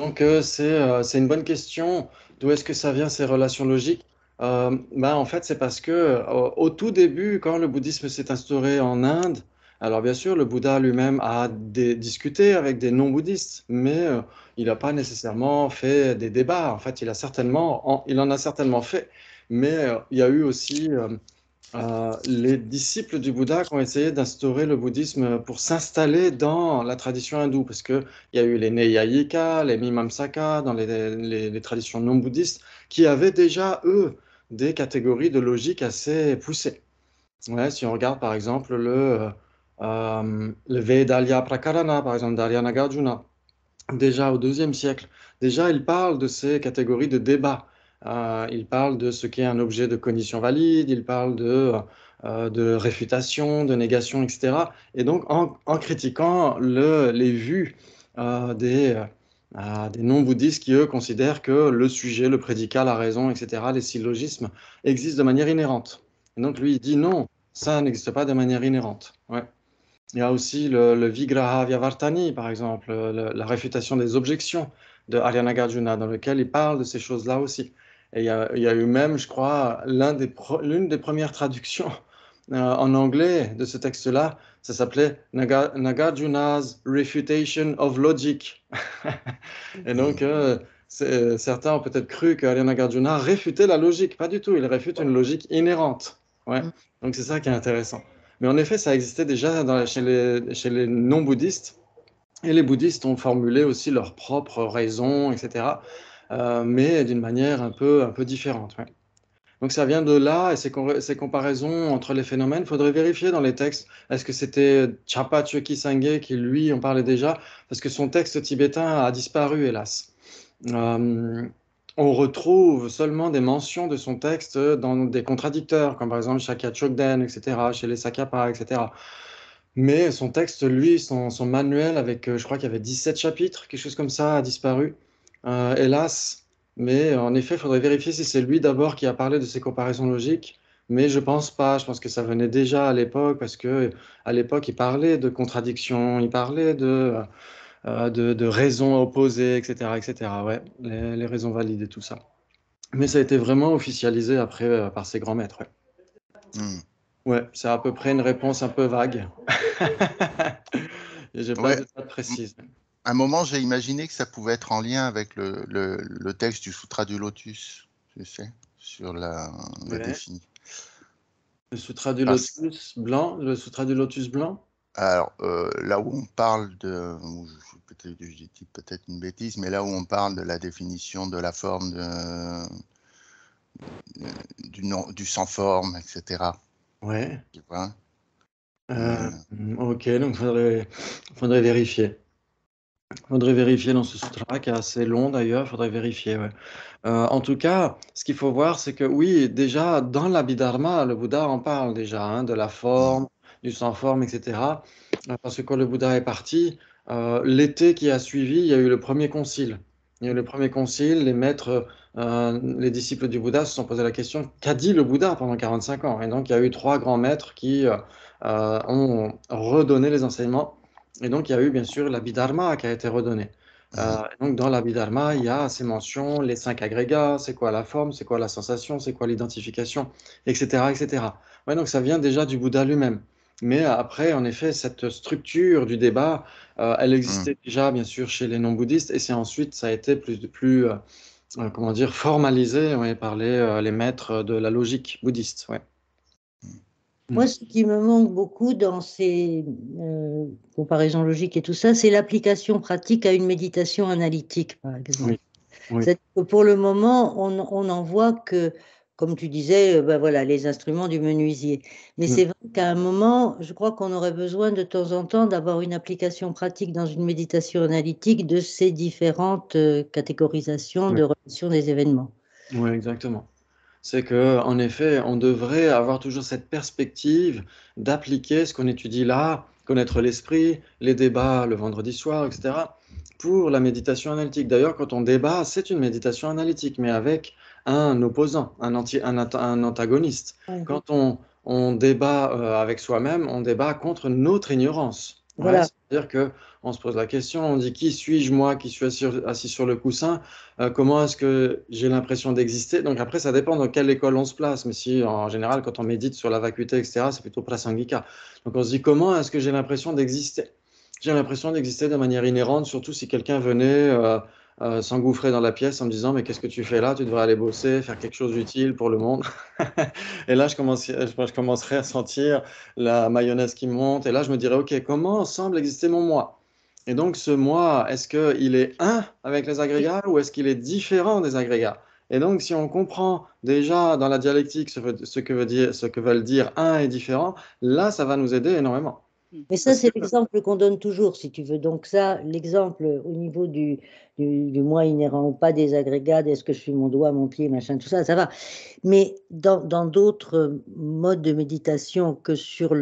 Donc, c'est une bonne question. D'où est-ce que ça vient, ces relations logiques? En fait, c'est parce que au tout début, quand le bouddhisme s'est instauré en Inde, alors bien sûr, le Bouddha lui-même a discuté avec des non-bouddhistes, mais il n'a pas nécessairement fait des débats. En fait, il en a certainement fait, mais il y a eu aussi les disciples du Bouddha qui ont essayé d'instaurer le bouddhisme pour s'installer dans la tradition hindoue, parce qu'il y a eu les Neyayika, les Mimamsaka, dans les traditions non bouddhistes, qui avaient déjà, eux, des catégories de logique assez poussées. Ouais, si on regarde par exemple le Vedalya Prakarana, par exemple, d'Arya Nagarjuna, déjà au deuxième siècle, déjà il parle de ces catégories de débat. Il parle de ce qu'est un objet de cognition valide, il parle de réfutation, de négation, etc. Et donc en critiquant les vues des non-bouddhistes qui, eux, considèrent que le sujet, le prédicat, la raison, etc., les syllogismes existent de manière inhérente. Et donc lui, il dit non, ça n'existe pas de manière inhérente. Ouais. Il y a aussi le Vigraha Vyavartani, par exemple, la réfutation des objections de Arya Nagarjuna, dans lequel il parle de ces choses-là aussi. Et il y a eu même, je crois, l'une des premières traductions en anglais de ce texte-là. Ça s'appelait Nagarjuna's Refutation of Logic. Et donc, certains ont peut-être cru que Arya Nagarjuna réfutait la logique. Pas du tout, il réfute une logique inhérente. Ouais. Donc, c'est ça qui est intéressant. Mais en effet, ça existait déjà chez les non-bouddhistes. Et les bouddhistes ont formulé aussi leurs propres raisons, etc. Mais d'une manière un peu différente. Ouais. Donc ça vient de là, et ces comparaisons entre les phénomènes, il faudrait vérifier dans les textes. Est-ce que c'était Chapa Chökyi Sangye qui, lui, en parlait déjà? Parce que son texte tibétain a disparu, hélas. Euh, on retrouve seulement des mentions de son texte dans des contradicteurs, comme par exemple Shakya Chökden, etc., chez les Sakyapa, etc. Mais son texte, lui, son manuel avec, je crois qu'il y avait 17 chapitres, quelque chose comme ça, a disparu, hélas. Mais en effet, il faudrait vérifier si c'est lui d'abord qui a parlé de ces comparaisons logiques. Mais je pense pas. Je pense que ça venait déjà à l'époque, parce que à l'époque, il parlait de contradictions, il parlait de raisons opposées, etc., etc. Ouais, les raisons valides et tout ça. Mais ça a été vraiment officialisé après par ses grands maîtres. Ouais, Hmm. ouais, c'est à peu près une réponse un peu vague. Et j'ai pas Ouais, de date précise. à un moment, j'ai imaginé que ça pouvait être en lien avec le texte du Sutra du Lotus, tu sais, sur la Ouais. définition. Le Sutra du Lotus blanc, le Sutra du Lotus blanc. Alors, là où on parle je dis peut-être une bêtise, mais là où on parle de la définition de la forme du sans forme, etc. Ouais. Tu vois? Euh, Euh, ok, donc faudrait vérifier. Faudrait vérifier dans ce sutra qui est assez long d'ailleurs. Faudrait vérifier. Ouais. En tout cas, ce qu'il faut voir, c'est que oui, déjà dans l'Abhidharma, le Bouddha en parle déjà, hein, de la hmm, forme, du sans forme, etc. Parce que quand le Bouddha est parti, l'été qui a suivi, il y a eu le premier concile. Il y a eu le premier concile, les maîtres, les disciples du Bouddha se sont posé la question, qu'a dit le Bouddha pendant 45 ans? Et donc il y a eu trois grands maîtres qui ont redonné les enseignements. Et donc il y a eu bien sûr l'Abhidharma qui a été redonné. hmm. Donc dans l'Abhidharma, il y a ces mentions, les cinq agrégats, c'est quoi la forme, c'est quoi la sensation, c'est quoi l'identification, etc., etc. Ouais, donc ça vient déjà du Bouddha lui-même. Mais après, en effet, cette structure du débat, elle Hmm. existait déjà, bien sûr, chez les non-bouddhistes, et c'est ensuite, ça a été plus comment dire, formalisé, ouais, par les maîtres de la logique bouddhiste. Ouais. Moi, Mm. ce qui me manque beaucoup dans ces comparaisons logiques et tout ça, c'est l'application pratique à une méditation analytique, par exemple. Oui, oui. C'est que pour le moment, on n'en voit que, comme tu disais, ben voilà, les instruments du menuisier. Mais Mm. c'est vrai qu'à un moment, je crois qu'on aurait besoin de temps en temps d'avoir une application pratique dans une méditation analytique de ces différentes catégorisations Oui, de relations des événements. oui, exactement. C'est que, en effet, on devrait avoir toujours cette perspective d'appliquer ce qu'on étudie là, connaître l'esprit, les débats le vendredi soir, etc., pour la méditation analytique. D'ailleurs, quand on débat, c'est une méditation analytique, mais avec un opposant, un antagoniste. Ouais. Quand on débat avec soi-même, on débat contre notre ignorance. Ouais, Voilà. c'est-à-dire que on se pose la question, on dit qui suis-je moi qui suis assis sur le coussin, comment est-ce que j'ai l'impression d'exister? Donc après, ça dépend dans quelle école on se place, mais si en général, quand on médite sur la vacuité, etc., c'est plutôt prasangika. Donc on se dit comment est-ce que j'ai l'impression d'exister? J'ai l'impression d'exister de manière inhérente, surtout si quelqu'un venait s'engouffrer dans la pièce en me disant mais qu'est-ce que tu fais là? Tu devrais aller bosser, faire quelque chose d'utile pour le monde. Et là, je commencerai à sentir la mayonnaise qui monte. Et là, je me dirais, OK, comment semble exister mon moi? Et donc, ce moi, est-ce qu'il est un avec les agrégats ou est-ce qu'il est différent des agrégats? Et donc, si on comprend déjà dans la dialectique ce que veulent dire un et différent, là, ça va nous aider énormément. Mais ça, Parce c'est que, l'exemple qu'on donne toujours, si tu veux. Donc ça, l'exemple au niveau du moi inhérent ou pas des agrégats, est-ce que je suis mon doigt, mon pied, machin, tout ça, ça va. Mais dans d'autres modes de méditation que sur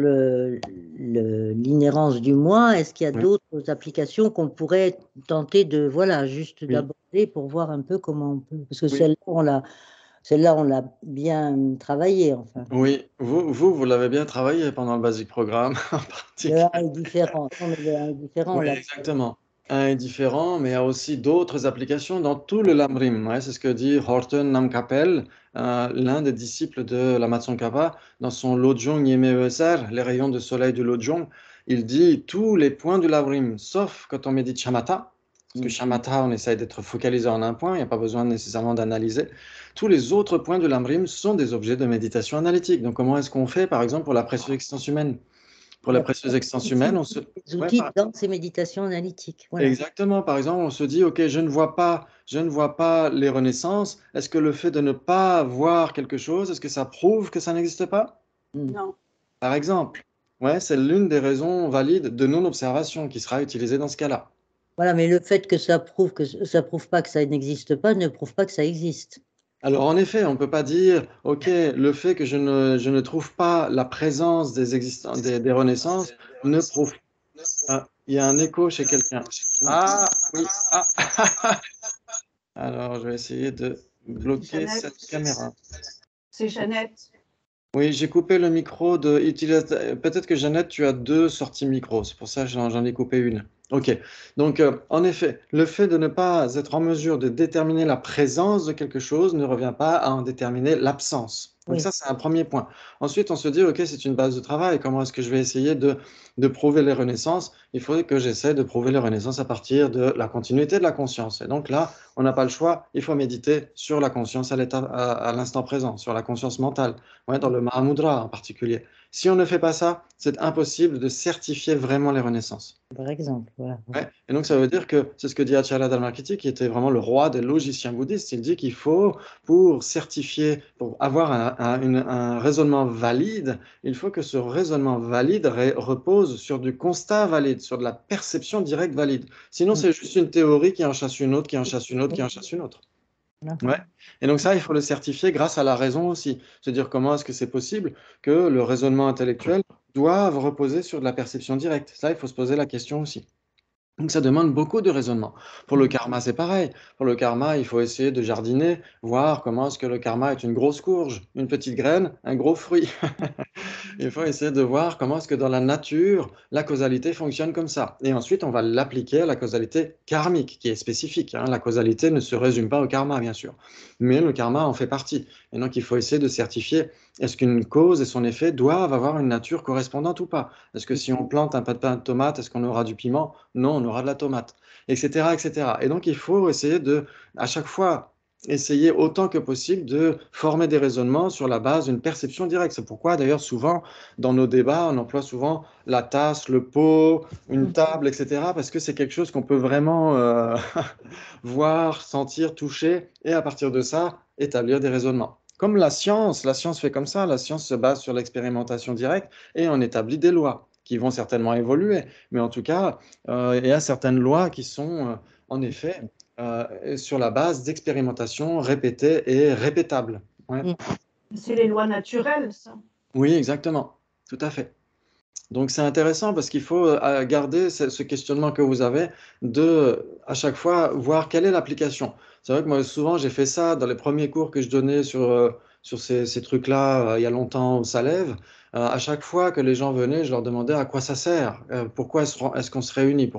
l'inhérence du moi, est-ce qu'il y a oui, d'autres applications qu'on pourrait tenter de, voilà, juste oui, d'aborder pour voir un peu comment on peut. Parce que oui. celle-là, on l'a bien travaillée, enfin. Oui, vous l'avez bien travaillé pendant le Basic Programme en Le particulier. 1 est différent. Non, mais le 1 est différent, on Oui, l'a. exactement. Un est différent, mais il y a aussi d'autres applications dans tout le Lamrim. Ouais, c'est ce que dit Horton Namkapel, l'un des disciples de la Tsongkhapa, dans son Lojong Yemeweser, les rayons de soleil du Lojong. Il dit tous les points du Lamrim, sauf quand on médite Shamatha. Parce que Shamatha, on essaye d'être focalisé en un point, il n'y a pas besoin nécessairement d'analyser. Tous les autres points du Lamrim sont des objets de méditation analytique. Donc, comment est-ce qu'on fait, par exemple, pour la précieuse existence humaine? Pour la Voilà. précieuse existence humaine, Utilise on se... des Ouais, outils dans ces méditations analytiques. Voilà. exactement. Par exemple, on se dit, OK, je ne vois pas les renaissances. Est-ce que le fait de ne pas voir quelque chose, est-ce que ça prouve que ça n'existe pas? Mm. Non. Par exemple. Ouais, c'est l'une des raisons valides de non-observation qui sera utilisée dans ce cas-là. Voilà, mais le fait que ça prouve pas que ça n'existe pas ne prouve pas que ça existe. Alors, en effet, on ne peut pas dire, OK, le fait que je ne trouve pas la présence des renaissances ne prouve. Ah, il y a un écho chez quelqu'un. Ah, oui. Ah. Alors, je vais essayer de bloquer Jeannette. cette caméra. C'est Jeannette. Oui, j'ai coupé le micro de utilisateur. Peut-être que Jeannette, tu as deux sorties micro. C'est pour ça que j'en ai coupé une. OK. Donc, en effet, le fait de ne pas être en mesure de déterminer la présence de quelque chose ne revient pas à en déterminer l'absence. Donc Oui. ça, c'est un premier point. Ensuite, on se dit, OK, c'est une base de travail. Comment est-ce que je vais essayer de prouver les renaissances? Il faudrait que j'essaie de prouver les renaissances à partir de la continuité de la conscience. Et donc là, on n'a pas le choix. Il faut méditer sur la conscience à l'instant présent, sur la conscience mentale. Ouais, dans le Mahamudra en particulier. Si on ne fait pas ça, c'est impossible de certifier vraiment les renaissances. Par exemple, voilà. Ouais. Et donc ça veut dire que c'est ce que dit Acharya Dharmakirti, qui était vraiment le roi des logiciens bouddhistes. Il dit qu'il faut, pour certifier, pour avoir un raisonnement valide, il faut que ce raisonnement valide repose sur du constat valide, sur de la perception directe valide. Sinon, Mm. c'est juste une théorie qui en chasse une autre, qui en chasse une autre, qui en chasse une autre. Voilà. Ouais. Et donc ça, il faut le certifier grâce à la raison aussi. Se dire comment est-ce que c'est possible que le raisonnement intellectuel doive reposer sur de la perception directe. Ça, il faut se poser la question aussi. Donc ça demande beaucoup de raisonnement. Pour le karma, c'est pareil. Pour le karma, il faut essayer de jardiner, voir comment est-ce que le karma est une grosse courge, une petite graine, un gros fruit. Il faut essayer de voir comment est-ce que dans la nature, la causalité fonctionne comme ça. Et ensuite, on va l'appliquer à la causalité karmique, qui est spécifique, hein. La causalité ne se résume pas au karma, bien sûr. Mais le karma en fait partie. Et donc, il faut essayer de certifier, est-ce qu'une cause et son effet doivent avoir une nature correspondante ou pas? Est-ce que si on plante un pain de tomate, est-ce qu'on aura du piment? Non, on aura de la tomate, etc., etc. Et donc, il faut essayer de, à chaque fois, essayer autant que possible de former des raisonnements sur la base d'une perception directe. C'est pourquoi, d'ailleurs, souvent, dans nos débats, on emploie souvent la tasse, le pot, une table, etc., parce que c'est quelque chose qu'on peut vraiment voir, sentir, toucher, et à partir de ça, établir des raisonnements. Comme la science fait comme ça, la science se base sur l'expérimentation directe et on établit des lois qui vont certainement évoluer, mais en tout cas, il y a certaines lois qui sont, en effet, sur la base d'expérimentations répétées et répétables. Ouais. Mm. C'est les lois naturelles, ça. Oui, exactement, tout à fait. Donc c'est intéressant parce qu'il faut garder ce questionnement que vous avez de, à chaque fois, voir quelle est l'application. C'est vrai que moi, souvent, j'ai fait ça dans les premiers cours que je donnais sur ces trucs-là, il y a longtemps, au Salève. À chaque fois que les gens venaient, je leur demandais à quoi ça sert, pourquoi est-ce qu'on se réunit,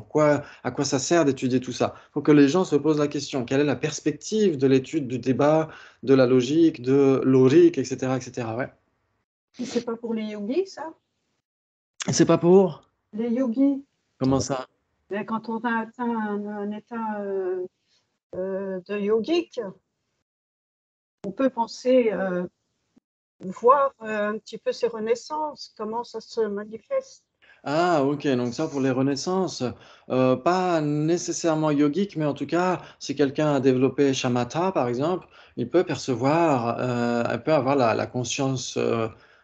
à quoi ça sert d'étudier tout ça. Il faut que les gens se posent la question, quelle est la perspective de l'étude du débat, de la logique, de l'aurique, etc., etc. Ouais. C'est pas pour les yogis, ça? C'est pas pour? Les yogis, Comment ça? quand on a atteint un état de yogique, on peut penser voir un petit peu ces renaissances, comment ça se manifeste. Ah, ok, donc ça pour les renaissances, pas nécessairement yogique, mais en tout cas, si quelqu'un a développé shamatha, par exemple, il peut percevoir, il peut avoir la conscience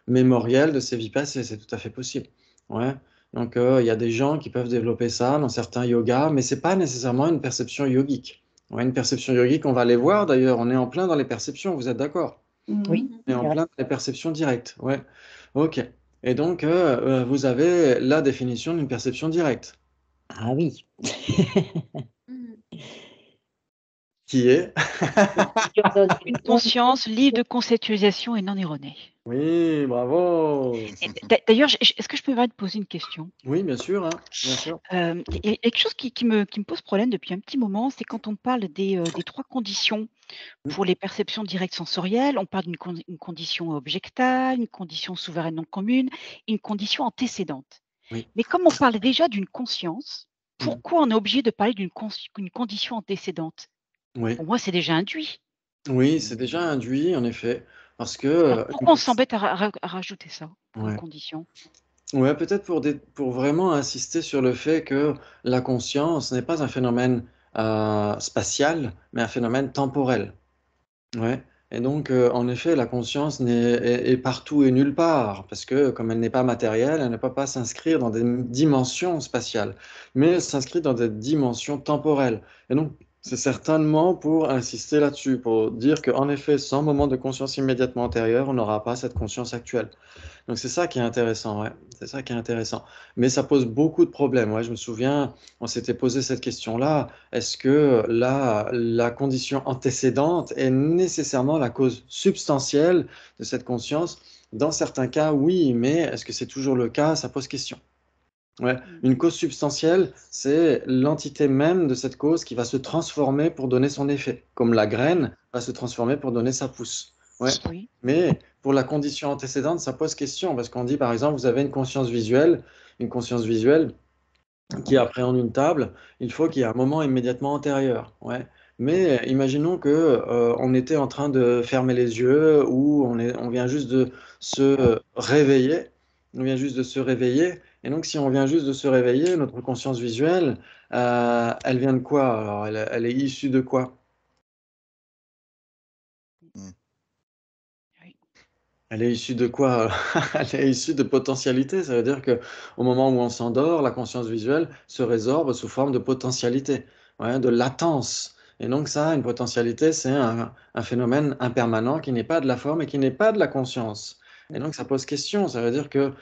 mémorielle de ses vies passées, c'est tout à fait possible. Ouais. Donc, il y a des gens qui peuvent développer ça dans certains yogas, mais c'est pas nécessairement une perception yogique. Ouais, une perception yogique, on va les voir d'ailleurs, on est en plein dans les perceptions, vous êtes d'accord? Oui, On est en plein dans les perceptions directes, ouais. Ok. Et donc, vous avez la définition d'une perception directe, ah oui. qui est... Tu en donnes Une raison. conscience libre de conceptualisation et non erronée. Oui, bravo. D'ailleurs, est-ce que je peux me poser une question? Oui, bien sûr, hein, bien sûr. Il y a quelque chose qui me pose problème depuis un petit moment, c'est quand on parle des 3 conditions pour les perceptions directes sensorielles. On parle une condition objectale, une condition souveraine non commune, et une condition antécédente. Oui. Mais comme on parle déjà d'une conscience, Mhm. pourquoi on est obligé de parler d'une condition antécédente? Oui, Pour moi, c'est déjà induit. oui, c'est déjà induit, en effet, parce que... Alors pourquoi on s'embête à rajouter ça pour une Ouais. condition? Ouais, peut-être pour vraiment insister sur le fait que la conscience n'est pas un phénomène spatial, mais un phénomène temporel. Ouais. Et donc, en effet, la conscience est partout et nulle part, parce que comme elle n'est pas matérielle, elle ne peut pas s'inscrire dans des dimensions spatiales, mais elle s'inscrit dans des dimensions temporelles. Et donc, c'est certainement pour insister là-dessus, pour dire qu'en effet, sans moment de conscience immédiatement antérieur, on n'aura pas cette conscience actuelle. Donc c'est ça qui est intéressant, ouais. C'est ça qui est intéressant. Mais ça pose beaucoup de problèmes. Ouais. Je me souviens, on s'était posé cette question-là. Est-ce que la condition antécédente est nécessairement la cause substantielle de cette conscience? Dans certains cas, oui, mais est-ce que c'est toujours le cas? Ça pose question. Ouais. Une cause substantielle, c'est l'entité même de cette cause qui va se transformer pour donner son effet, comme la graine va se transformer pour donner sa pousse. Ouais. Oui. Mais pour la condition antécédente, ça pose question, parce qu'on dit par exemple, vous avez une conscience visuelle qui appréhende une table, il faut qu'il y ait un moment immédiatement antérieur. Ouais. Mais imaginons que on était en train de fermer les yeux ou on vient juste de se réveiller. On vient juste de se réveiller. Et donc, si on vient juste de se réveiller, notre conscience visuelle, elle vient de quoi? Alors, elle est issue de quoi? Oui. Elle est issue de quoi? Elle est issue de potentialité. Ça veut dire que au moment où on s'endort, la conscience visuelle se résorbe sous forme de potentialité, ouais, de latence. Et donc ça, une potentialité, c'est un phénomène impermanent qui n'est pas de la forme et qui n'est pas de la conscience. Et donc ça pose question. Ça veut dire que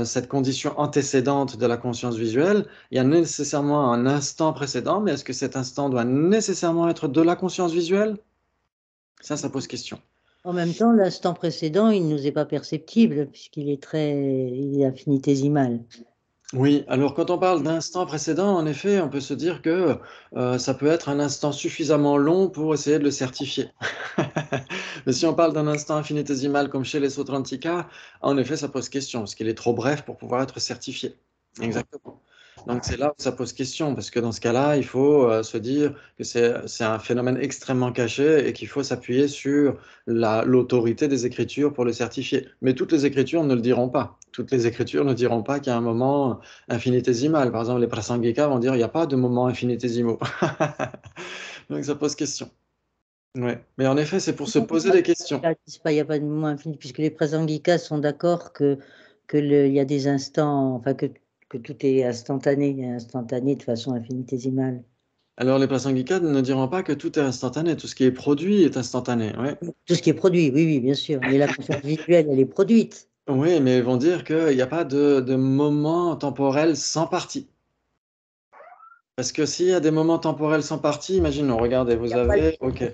cette condition antécédente de la conscience visuelle, il y a nécessairement un instant précédent, mais est-ce que cet instant doit nécessairement être de la conscience visuelle? Ça pose question. En même temps, l'instant précédent, il ne nous est pas perceptible puisqu'il est il est infinitésimal. Oui, alors quand on parle d'instant précédent, en effet, on peut se dire que ça peut être un instant suffisamment long pour essayer de le certifier. Mais si on parle d'un instant infinitésimal comme chez les Sautrantika, en effet, ça pose question, parce qu'il est trop bref pour pouvoir être certifié. Exactement. Donc c'est là où ça pose question, parce que dans ce cas-là, il faut se dire que c'est un phénomène extrêmement caché et qu'il faut s'appuyer sur l'autorité des Écritures pour le certifier. Mais toutes les Écritures ne le diront pas. Toutes les Écritures ne diront pas qu'il y a un moment infinitésimal. Par exemple, les Prasangika vont dire il n'y a pas de moments infinitésimaux. Donc ça pose question. Ouais. Mais en effet, c'est pour se poser des questions. Il n'y a pas de moment infini, puisque les Prasangikas sont d'accord il y a des instants, enfin que tout est instantané de façon infinitésimale. Alors, les Prasangika ne diront pas que tout est instantané, tout ce qui est produit est instantané. Ouais. Tout ce qui est produit, oui, oui, bien sûr. Mais la conscience visuelle, elle est produite. Oui, mais ils vont dire qu'il n'y a pas de moment temporel sans partie. Parce que s'il y a des moments temporels sans partie, imaginons, regardez, vous avez, ok,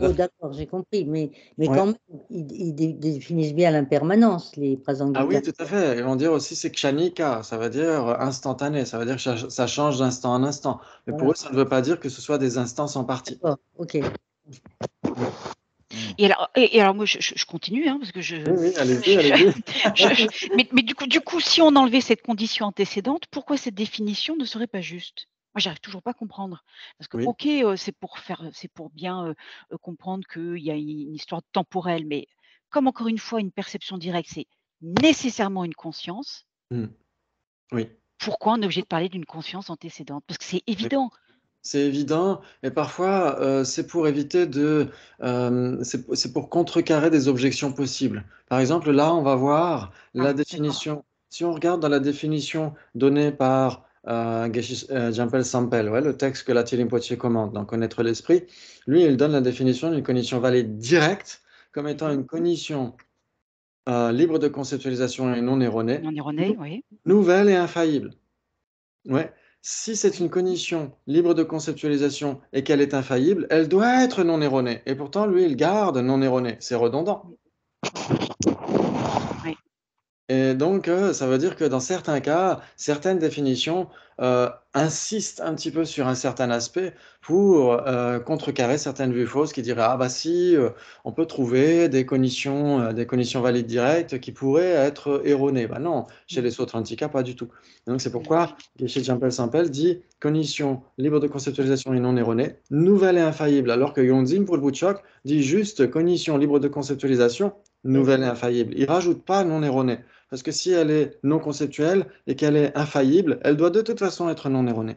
Oh, d'accord, j'ai compris, mais Ouais. quand même, ils définissent bien l'impermanence, les phrases Ah oui, anglicanes. tout à fait. Ils vont dire aussi c'est kshanika, ça veut dire instantané, ça veut dire que ça change d'instant en instant. Mais pour Voilà, eux, ça ne veut pas dire que ce soit des instants en partie. d'accord, ok. Ouais. Et alors moi, je continue, hein, parce que Oui, oui, allez-y, je- allez-y. mais du coup, si on enlevait cette condition antécédente, pourquoi cette définition ne serait pas juste? Moi, j'arrive toujours pas à comprendre. Parce que, Oui, ok, c'est pour bien comprendre qu'il y a une histoire temporelle, mais comme encore une fois, une perception directe, c'est nécessairement une conscience. mm, oui. Pourquoi on est obligé de parler d'une conscience antécédente? Parce que c'est Oui. évident. C'est évident, et parfois c'est pour éviter c'est pour contrecarrer des objections possibles. Par exemple, là, on va voir la Ah, d'accord. définition. Si on regarde dans la définition donnée par Jean-Paul Sampel, ouais, le texte que la Poitiers commande, dans Connaître l'esprit, lui, il donne la définition d'une cognition valide directe comme étant une cognition libre de conceptualisation et non erronée, Non erroné, oui. nouvelle et infaillible. Ouais. Si c'est une cognition libre de conceptualisation et qu'elle est infaillible, elle doit être non erronée. Et pourtant, lui, il garde non erronée. C'est redondant. Oui. Et donc, ça veut dire que dans certains cas, certaines définitions insistent un petit peu sur un certain aspect pour contrecarrer certaines vues fausses qui diraient, ah bah si, on peut trouver des cognitions valides directes qui pourraient être erronées. Bah non, chez les autres antiquats, pas du tout. Et donc c'est pourquoi chez Jean-Paul dit cognition libre de conceptualisation et non erronée, nouvelle et infaillible, alors que Yonzin, pour le bout de choc, dit juste cognition libre de conceptualisation, nouvelle et infaillible. Il rajoute pas non erronée. Parce que si elle est non conceptuelle et qu'elle est infaillible, elle doit de toute façon être non erronée.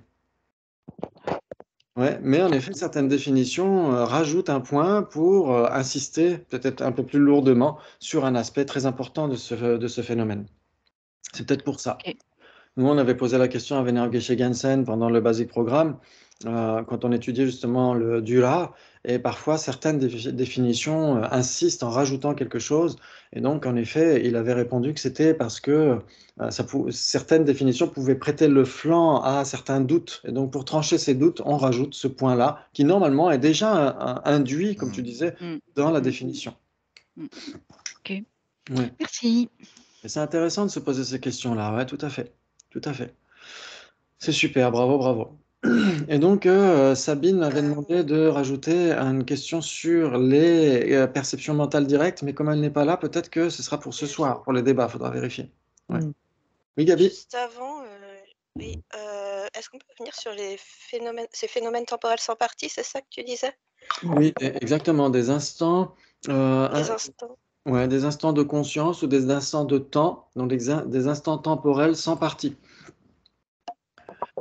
Ouais, mais en effet, certaines définitions rajoutent un point pour insister peut-être un peu plus lourdement sur un aspect très important de ce phénomène. C'est peut-être pour ça. Ok. Nous, on avait posé la question à Vener Geshe-Gensen pendant le Basic Programme, quand on étudiait justement le Dura, et parfois certaines définitions insistent en rajoutant quelque chose. Et donc, en effet, il avait répondu que c'était parce que certaines définitions pouvaient prêter le flanc à certains doutes. Et donc, pour trancher ces doutes, on rajoute ce point-là, qui normalement est déjà induit, comme tu disais, dans la définition. Ok. Ouais. Merci. Et c'est intéressant de se poser ces questions-là, ouais, tout à fait. Tout à fait. C'est super, bravo, bravo. Et donc, Sabine m'avait demandé de rajouter une question sur les perceptions mentales directes, mais comme elle n'est pas là, peut-être que ce sera pour ce soir, pour le débat, il faudra vérifier. Ouais. Mm. Oui, Gabi? Juste avant, oui, est-ce qu'on peut revenir sur ces phénomènes temporels sans partie, c'est ça que tu disais? Oui, exactement, des instants, Les instants. ouais, des instants de conscience ou des instants de temps, donc des instants temporels sans partie.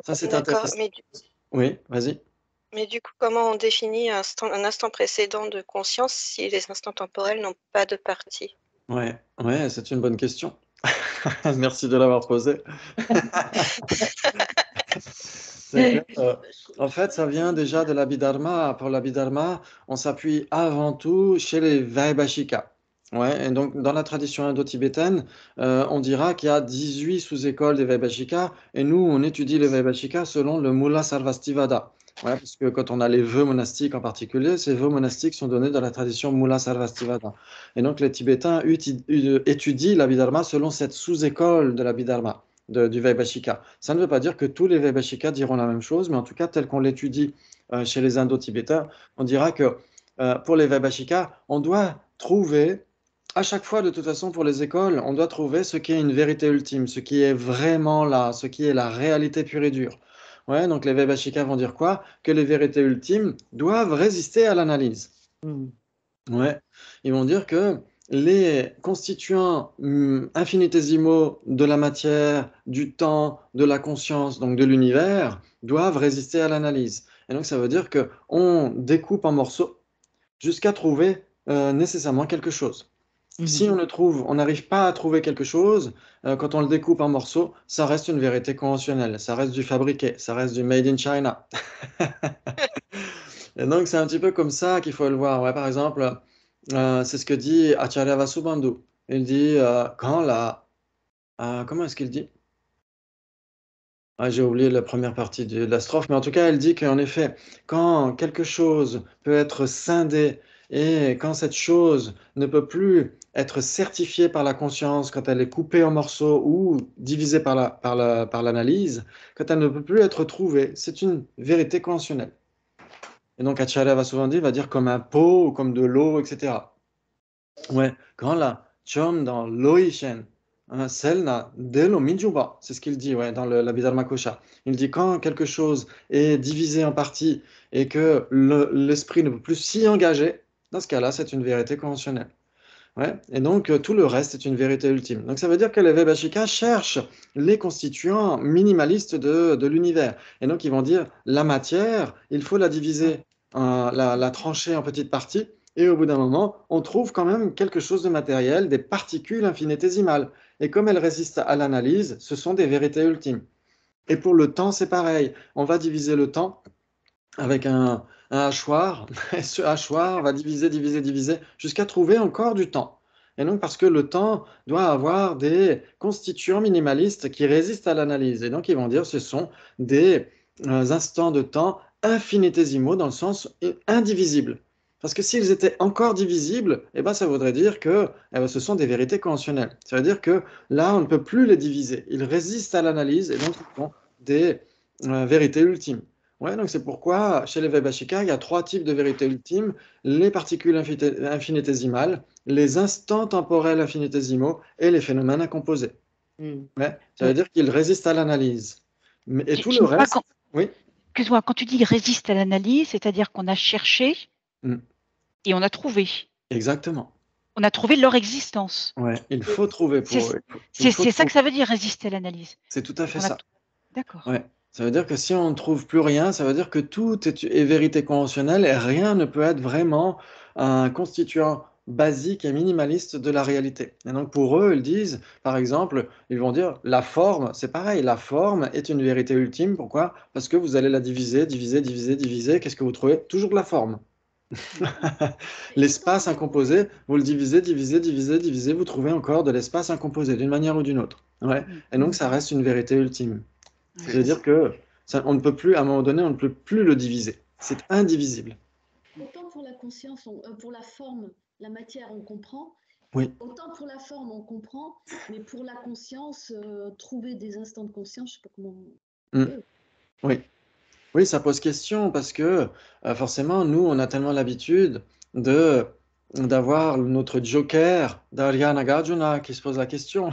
Ça, c'est D'accord, intéressant. Oui, vas-y. mais du coup, comment on définit un instant précédent de conscience si les instants temporels n'ont pas de partie? Ouais, ouais, c'est une bonne question. Merci de l'avoir posée. C'est que, en fait, ça vient déjà de l'Abhidharma. Pour l'Abhidharma, on s'appuie avant tout chez les Vaibhashika. Ouais, et donc, dans la tradition indo-tibétaine, on dira qu'il y a 18 sous-écoles des Vaibhashika, et nous, on étudie les Vaibhashika selon le Mula Sarvastivada. Ouais, parce que quand on a les vœux monastiques en particulier, ces vœux monastiques sont donnés dans la tradition Mula Sarvastivada. Et donc, les Tibétains étudient l'Abhidharma selon cette sous-école de l'Abhidharma du Vaibhashika. Ça ne veut pas dire que tous les Vaibhashika diront la même chose, mais en tout cas, tel qu'on l'étudie chez les Indo-Tibétains, on dira que pour les Vaibhashika, on doit trouver, à chaque fois, de toute façon, pour les écoles, on doit trouver ce qui est une vérité ultime, ce qui est vraiment là, ce qui est la réalité pure et dure. Ouais, donc les Vaibhashika vont dire quoi? Que les vérités ultimes doivent résister à l'analyse. Mm. Ouais, ils vont dire que les constituants infinitésimaux de la matière, du temps, de la conscience, donc de l'univers, doivent résister à l'analyse. Et donc ça veut dire que on découpe en morceaux jusqu'à trouver nécessairement quelque chose. Si Mhm. on n'arrive pas à trouver quelque chose, quand on le découpe en morceaux, ça reste une vérité conventionnelle, ça reste du fabriqué, ça reste du made in China. Et donc, c'est un petit peu comme ça qu'il faut le voir. Ouais, par exemple, c'est ce que dit Acharya Vasubandhu. Il dit, comment est-ce qu'il dit? Ah, j'ai oublié la première partie de la strophe, mais en tout cas, elle dit qu'en effet, quand quelque chose peut être scindé et quand cette chose ne peut plus être certifiée par la conscience, quand elle est coupée en morceaux ou divisée par l'analyse, quand elle ne peut plus être trouvée, c'est une vérité conventionnelle. Et donc, Acharya va souvent dire, va dire comme un pot ou comme de l'eau, etc. Ouais, quand la chom dans l'Oishen, celle n'a delo minjuba, c'est ce qu'il dit ouais, dans l'Abhidharma Kosha. Il dit quand quelque chose est divisé en parties et que l'esprit ne peut plus s'y engager, dans ce cas-là, c'est une vérité conventionnelle. Ouais, et donc tout le reste est une vérité ultime. Donc ça veut dire que les Vaibhashika cherchent les constituants minimalistes de l'univers. Et donc ils vont dire la matière, il faut la diviser, la trancher en petites parties, et au bout d'un moment, on trouve quand même quelque chose de matériel, des particules infinitésimales. Et comme elles résistent à l'analyse, ce sont des vérités ultimes. Et pour le temps, c'est pareil. On va diviser le temps avec un hachoir, et ce hachoir va diviser, diviser, diviser, jusqu'à trouver encore du temps. Et donc, parce que le temps doit avoir des constituants minimalistes qui résistent à l'analyse. Et donc, ils vont dire que ce sont des instants de temps infinitésimaux dans le sens indivisibles. Parce que s'ils étaient encore divisibles, eh ben, ça voudrait dire que ce sont des vérités conventionnelles. Ça veut dire que là, on ne peut plus les diviser. Ils résistent à l'analyse et donc ils sont des vérités ultimes. Ouais, donc c'est pourquoi chez les Vaibhashika, il y a trois types de vérités ultimes, les particules infinitésimales, les instants temporels infinitésimaux et les phénomènes incomposés. Mm. Ouais, ça veut dire qu'ils résistent à l'analyse. Et tout le J'aime pas reste, oui. Excuse-moi, quand tu dis résiste à l'analyse, c'est-à-dire qu'on a cherché Mm, et on a trouvé. exactement. On a trouvé leur existence. Ouais, il faut trouver pour eux. C'est ça que ça veut dire résister à l'analyse. C'est tout à fait On a- ça. D'accord. Ouais. Ça veut dire que si on ne trouve plus rien, ça veut dire que tout est vérité conventionnelle et rien ne peut être vraiment un constituant basique et minimaliste de la réalité. Et donc pour eux, ils disent, par exemple, ils vont dire la forme, c'est pareil, la forme est une vérité ultime. Pourquoi? Parce que vous allez la diviser, diviser, diviser, diviser. Qu'est-ce que vous trouvez? Toujours de la forme. L'espace incomposé, vous le divisez, divisez, divisez, divisez, vous trouvez encore de l'espace incomposé d'une manière ou d'une autre. Ouais. Et donc ça reste une vérité ultime. Ouais. C'est-à-dire que on ne peut plus, à un moment donné, on ne peut plus le diviser. C'est indivisible. Autant pour la conscience, pour la forme, la matière, on comprend. Oui. Autant pour la forme, on comprend, mais pour la conscience, trouver des instants de conscience, je ne sais pas comment. Oui. Oui, ça pose question parce que forcément, nous, on a tellement l'habitude d'avoir notre joker d'Arya Nagarjuna qui se pose la question.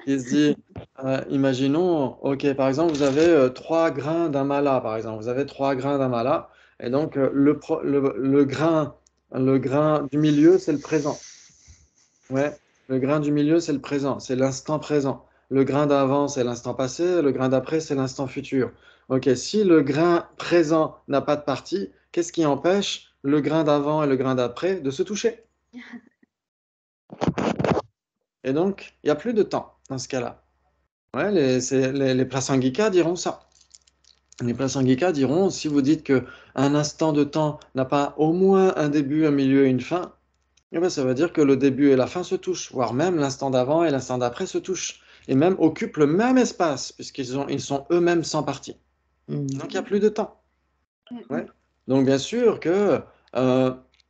Il se dit, imaginons, ok, par exemple, vous avez 3 grains d'un mala, par exemple, vous avez 3 grains d'un mala, et donc le grain du milieu, c'est le présent. Ouais, le grain du milieu, c'est le présent, c'est l'instant présent. Le grain d'avant, c'est l'instant passé, le grain d'après, c'est l'instant futur. Ok, si le grain présent n'a pas de partie, qu'est-ce qui empêche le grain d'avant et le grain d'après de se toucher? Et donc, il n'y a plus de temps dans ce cas-là. Ouais, les Prasangika diront ça. Les Prasangika diront, si vous dites qu'un instant de temps n'a pas au moins un début, un milieu et une fin, eh ben, ça veut dire que le début et la fin se touchent, voire même l'instant d'avant et l'instant d'après se touchent, et même occupent le même espace, ils sont eux-mêmes sans partie. Donc il n'y a plus de temps. Ouais. Donc bien sûr que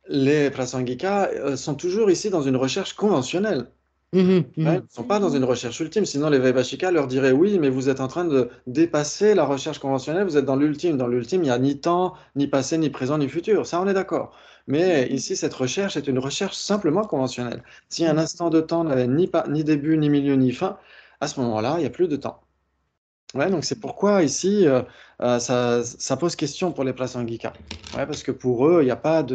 les Prasangika sont toujours ici dans une recherche conventionnelle. Ouais, ils ne sont pas dans une recherche ultime, sinon les Vaibhashika leur diraient oui, mais vous êtes en train de dépasser la recherche conventionnelle, vous êtes dans l'ultime. Dans l'ultime, il n'y a ni temps, ni passé, ni présent, ni futur. Ça, on est d'accord. Mais ici, cette recherche est une recherche simplement conventionnelle. Si un instant de temps n'avait ni début, ni milieu, ni fin, à ce moment-là, il n'y a plus de temps. Ouais, donc c'est pourquoi ici, ça pose question pour les Prasangika. Ouais, parce que pour eux, il n'y a pas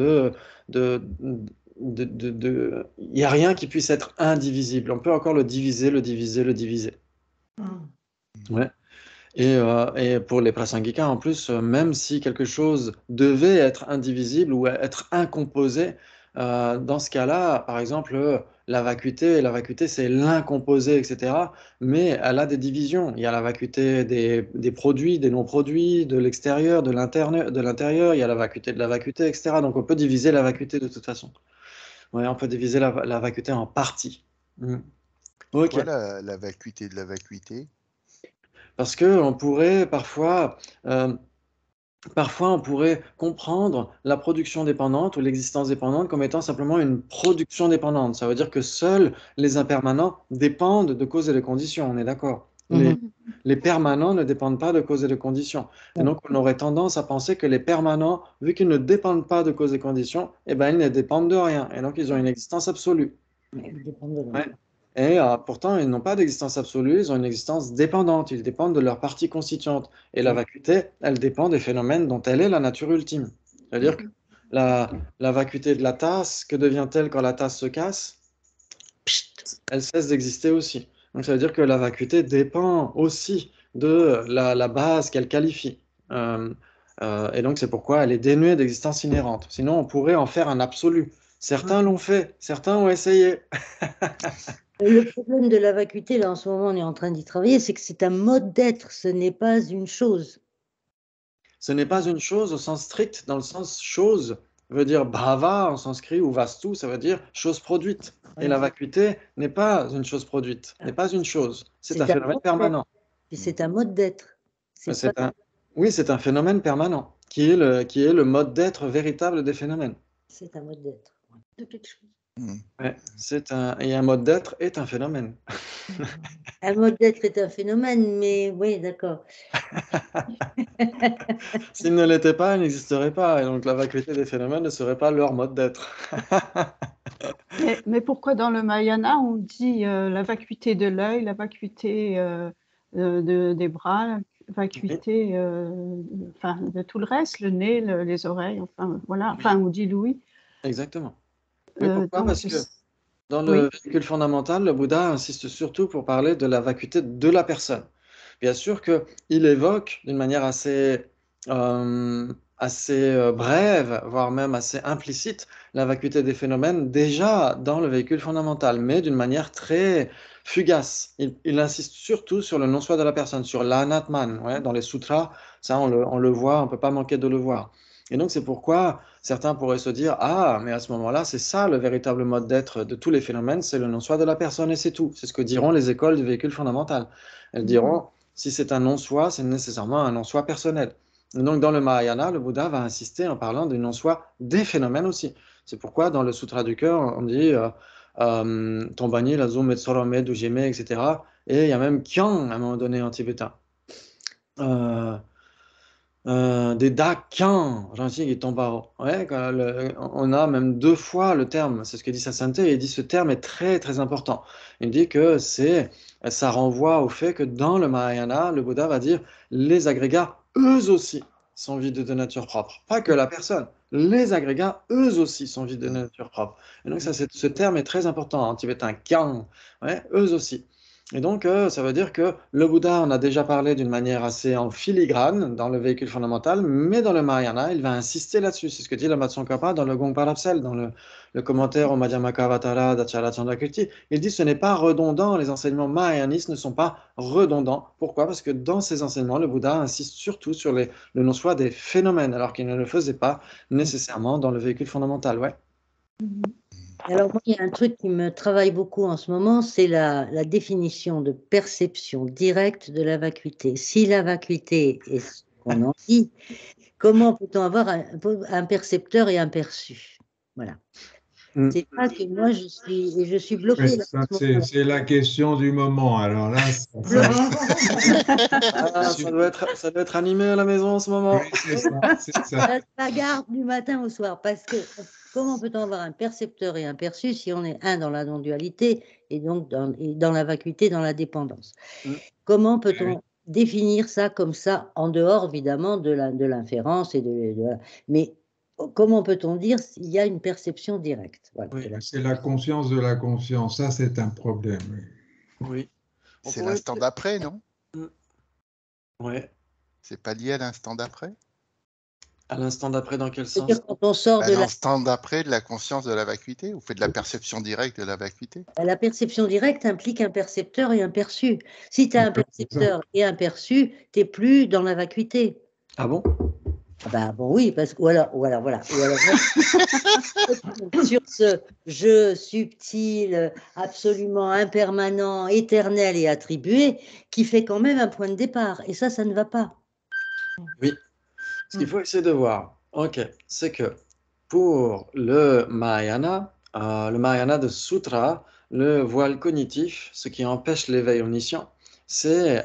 il y a rien qui puisse être indivisible. On peut encore le diviser, le diviser, le diviser. Ouais. Et pour les Prasangika, en plus, même si quelque chose devait être indivisible ou être incomposé, dans ce cas-là, par exemple, la vacuité, c'est l'incomposé, etc. Mais elle a des divisions. Il y a la vacuité des produits, des non-produits, de l'extérieur, de l'intérieur, il y a la vacuité de la vacuité, etc. Donc on peut diviser la vacuité de toute façon. Ouais, on peut diviser la vacuité en parties. Ok. Pourquoi la vacuité de la vacuité? Parce qu'on pourrait parfois on pourrait comprendre la production dépendante ou l'existence dépendante comme étant simplement une production dépendante. Ça veut dire que seuls les impermanents dépendent de causes et de conditions, on est d'accord? Les permanents ne dépendent pas de causes et de conditions. Et donc, on aurait tendance à penser que les permanents, vu qu'ils ne dépendent pas de causes et conditions, eh ben, ils ne dépendent de rien. Et donc, ils ont une existence absolue. Ils dépendent de Ouais. Et pourtant, ils n'ont pas d'existence absolue, ils ont une existence dépendante, ils dépendent de leur partie constituante. Et la vacuité, elle dépend des phénomènes dont elle est la nature ultime. C'est-à-dire que la vacuité de la tasse, que devient-elle quand la tasse se casse? Psst, elle cesse d'exister aussi. Donc ça veut dire que la vacuité dépend aussi de la base qu'elle qualifie. Et donc c'est pourquoi elle est dénuée d'existence inhérente. Sinon, on pourrait en faire un absolu. Certains l'ont fait, certains ont essayé. Le problème de la vacuité, là en ce moment on est en train d'y travailler, c'est que c'est un mode d'être, ce n'est pas une chose. Ce n'est pas une chose au sens strict, dans le sens chose veut dire bhava en sanskrit ou vastu, ça veut dire chose produite. Et la vacuité n'est pas une chose produite, n'est pas une chose, c'est un phénomène permanent. C'est un mode d'être. Oui, c'est un phénomène permanent qui est le mode d'être véritable des phénomènes. C'est un mode d'être. De quelque chose. Ouais, et un mode d'être est un phénomène. Un mode d'être est un phénomène, mais oui, d'accord. S'il ne l'était pas, il n'existerait pas. Et donc la vacuité des phénomènes ne serait pas leur mode d'être. Mais pourquoi dans le Mahayana, on dit la vacuité de l'œil, la vacuité des bras, la vacuité enfin, de tout le reste, le nez, les oreilles, enfin voilà, enfin on dit l'ouïe. Exactement. Oui, pourquoi? Donc, Parce que dans le véhicule fondamental, le Bouddha insiste surtout pour parler de la vacuité de la personne. Bien sûr qu'il évoque d'une manière assez brève, voire même assez implicite, la vacuité des phénomènes déjà dans le véhicule fondamental, mais d'une manière très fugace. Il insiste surtout sur le non-soi de la personne, sur l'anatman. Ouais, dans les sutras, ça on le voit, on ne peut pas manquer de le voir. Et donc c'est pourquoi certains pourraient se dire, ah, mais à ce moment-là, c'est ça le véritable mode d'être de tous les phénomènes, c'est le non-soi de la personne et c'est tout. C'est ce que diront les écoles du véhicule fondamental. Elles diront, si c'est un non-soi, c'est nécessairement un non-soi personnel. Et donc dans le Mahayana, le Bouddha va insister en parlant du non-soi des phénomènes aussi. C'est pourquoi dans le Sutra du cœur, on dit Tombani, Lazo, Metsorome, Dujime, etc. Et il y a même Kyang à un moment donné en tibétain. Des Dakian, Jansi et Tombao. Ouais, on a même 2 fois le terme, c'est ce que dit sa sainteté, et il dit ce terme est très très important. Il dit que ça renvoie au fait que dans le Mahayana, le Bouddha va dire les agrégats, eux aussi, sont vides de nature propre. Pas que la personne, les agrégats, eux aussi, sont vides de nature propre. Et donc ce terme est très important en tibétain, Kyang, ouais, eux aussi. Et donc, ça veut dire que le Bouddha en a déjà parlé d'une manière assez en filigrane dans le véhicule fondamental, mais dans le Mahayana, il va insister là-dessus. C'est ce que dit la Tsongkhapa dans le Gong Parapsel, dans le commentaire au Madhyamakavatara d'Acharya Chandrakirti. Il dit que ce n'est pas redondant, les enseignements mahayanistes ne sont pas redondants. Pourquoi? Parce que dans ces enseignements, le Bouddha insiste surtout sur le non-soi des phénomènes, alors qu'il ne le faisait pas nécessairement dans le véhicule fondamental. Ouais. Alors, moi, il y a un truc qui me travaille beaucoup en ce moment, c'est la définition de perception directe de la vacuité. Si la vacuité est ce qu'on en dit, comment peut-on avoir un percepteur et un perçu? Voilà. C'est pas que moi, je suis bloquée. Oui, c'est la question du moment. Alors là, ça doit être animé à la maison en ce moment. Oui, c'est ça. La garde du matin au soir, parce que comment peut-on avoir un percepteur et un perçu si on est un dans la non-dualité et donc dans la vacuité, dans la dépendance? Comment peut-on définir ça comme ça, en dehors évidemment de l'inférence mais comment peut-on dire s'il y a une perception directe? Voilà, oui, c'est la conscience de la conscience. Ça, c'est un problème. Oui. C'est l'instant d'après, non? Oui. C'est pas lié à l'instant d'après? À l'instant d'après, dans quel sens? C'est-à-dire quand on sort de l'instant d'après de la conscience de la vacuité, ou fait de la perception directe de la vacuité? La perception directe implique un percepteur et un perçu. Si tu as un percepteur et un perçu, tu n'es plus dans la vacuité. Ah bon? Ah ben, bon, oui, parce que, voilà. Sur ce jeu subtil, absolument impermanent, éternel et attribué, qui fait quand même un point de départ. Et ça ne va pas. Oui, ce qu'il faut essayer de voir, ok, c'est que pour le Mahayana de Sutra, le voile cognitif, ce qui empêche l'éveil omniscient, c'est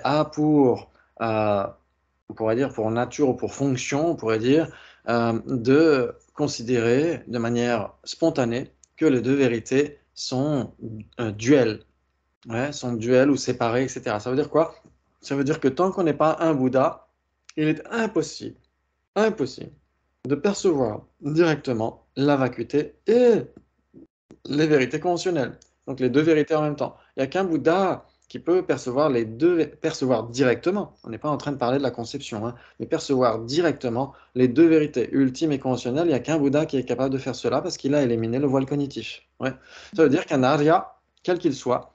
on pourrait dire pour nature ou pour fonction, on pourrait dire, de considérer de manière spontanée que les deux vérités sont duelles, ouais, sont duelles ou séparées, etc. Ça veut dire quoi? Ça veut dire que tant qu'on n'est pas un Bouddha, il est impossible de percevoir directement la vacuité et les vérités conventionnelles. Donc les deux vérités en même temps. Il n'y a qu'un Bouddha qui peut percevoir les deux, percevoir directement. On n'est pas en train de parler de la conception, hein, mais percevoir directement les deux vérités ultimes et conventionnelles. Il n'y a qu'un Bouddha qui est capable de faire cela parce qu'il a éliminé le voile cognitif. Ouais. Ça veut dire qu'un Arya, quel qu'il soit,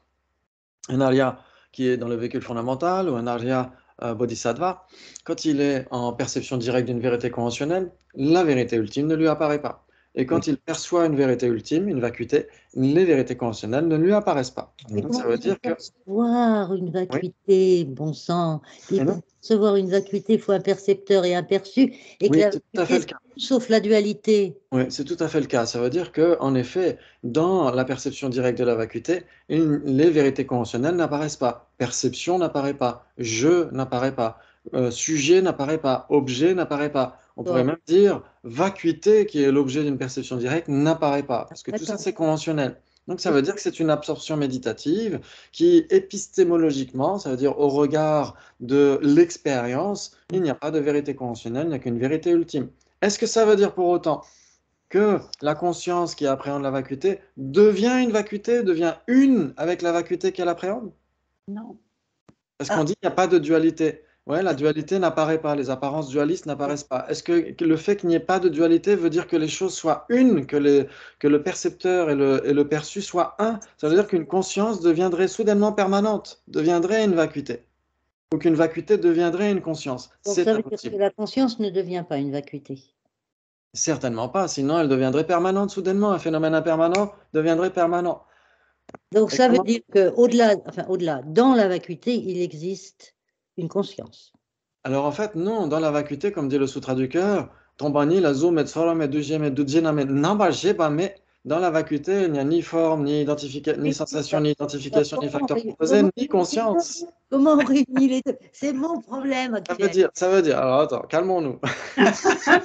un Arya qui est dans le véhicule fondamental ou un Arya Bodhisattva, quand il est en perception directe d'une vérité conventionnelle, la vérité ultime ne lui apparaît pas. Et quand il perçoit une vérité ultime, une vacuité, les vérités conventionnelles ne lui apparaissent pas. Mais Donc comment ça veut il peut dire que... percevoir une Oui, vacuité, bon sang? et Pour non, percevoir une vacuité, il faut un percepteur et un perçu, et que oui, la c'est tout à vacuité, fait le c'est cas. tout sauf la dualité. Oui, c'est tout à fait le cas. Ça veut dire que, en effet, dans la perception directe de la vacuité, les vérités conventionnelles n'apparaissent pas. Perception n'apparaît pas. Je n'apparaît pas. Sujet n'apparaît pas. Objet n'apparaît pas. On pourrait D'accord, même dire vacuité, qui est l'objet d'une perception directe, n'apparaît pas. Parce que tout ça, d'accord. c'est conventionnel. Donc, ça veut dire que c'est une absorption méditative qui, épistémologiquement, ça veut dire au regard de l'expérience, il n'y a pas de vérité conventionnelle, il n'y a qu'une vérité ultime. Est-ce que ça veut dire pour autant que la conscience qui appréhende la vacuité devient une vacuité, devient une avec la vacuité qu'elle appréhende? Non. Parce qu'on Ah, dit qu'il n'y a pas de dualité. Ouais, la dualité n'apparaît pas, les apparences dualistes n'apparaissent pas. Est-ce que le fait qu'il n'y ait pas de dualité veut dire que les choses soient une, que le percepteur et le perçu soient un? Ça veut dire qu'une conscience deviendrait soudainement permanente, deviendrait une vacuité, ou qu'une vacuité deviendrait une conscience. donc C'est ça veut dire que impossible. la conscience ne devient pas une vacuité. Certainement pas, sinon elle deviendrait permanente soudainement. Un phénomène impermanent deviendrait permanent. Donc Et ça veut comment? dire qu'au-delà, dans la vacuité, il existe une conscience. Alors en fait, non, dans la vacuité, comme dit le Sutra du cœur, Tombani, la zo, Metsoro, Meduje, Medujina, Nambajeba, mais dans la vacuité, il n'y a ni forme, ni sensation, ni Alors, identification, ni facteur composé, ni conscience. comment on réunit les deux? C'est mon problème actuel. Ça veut dire, alors attends, calmons-nous. Ça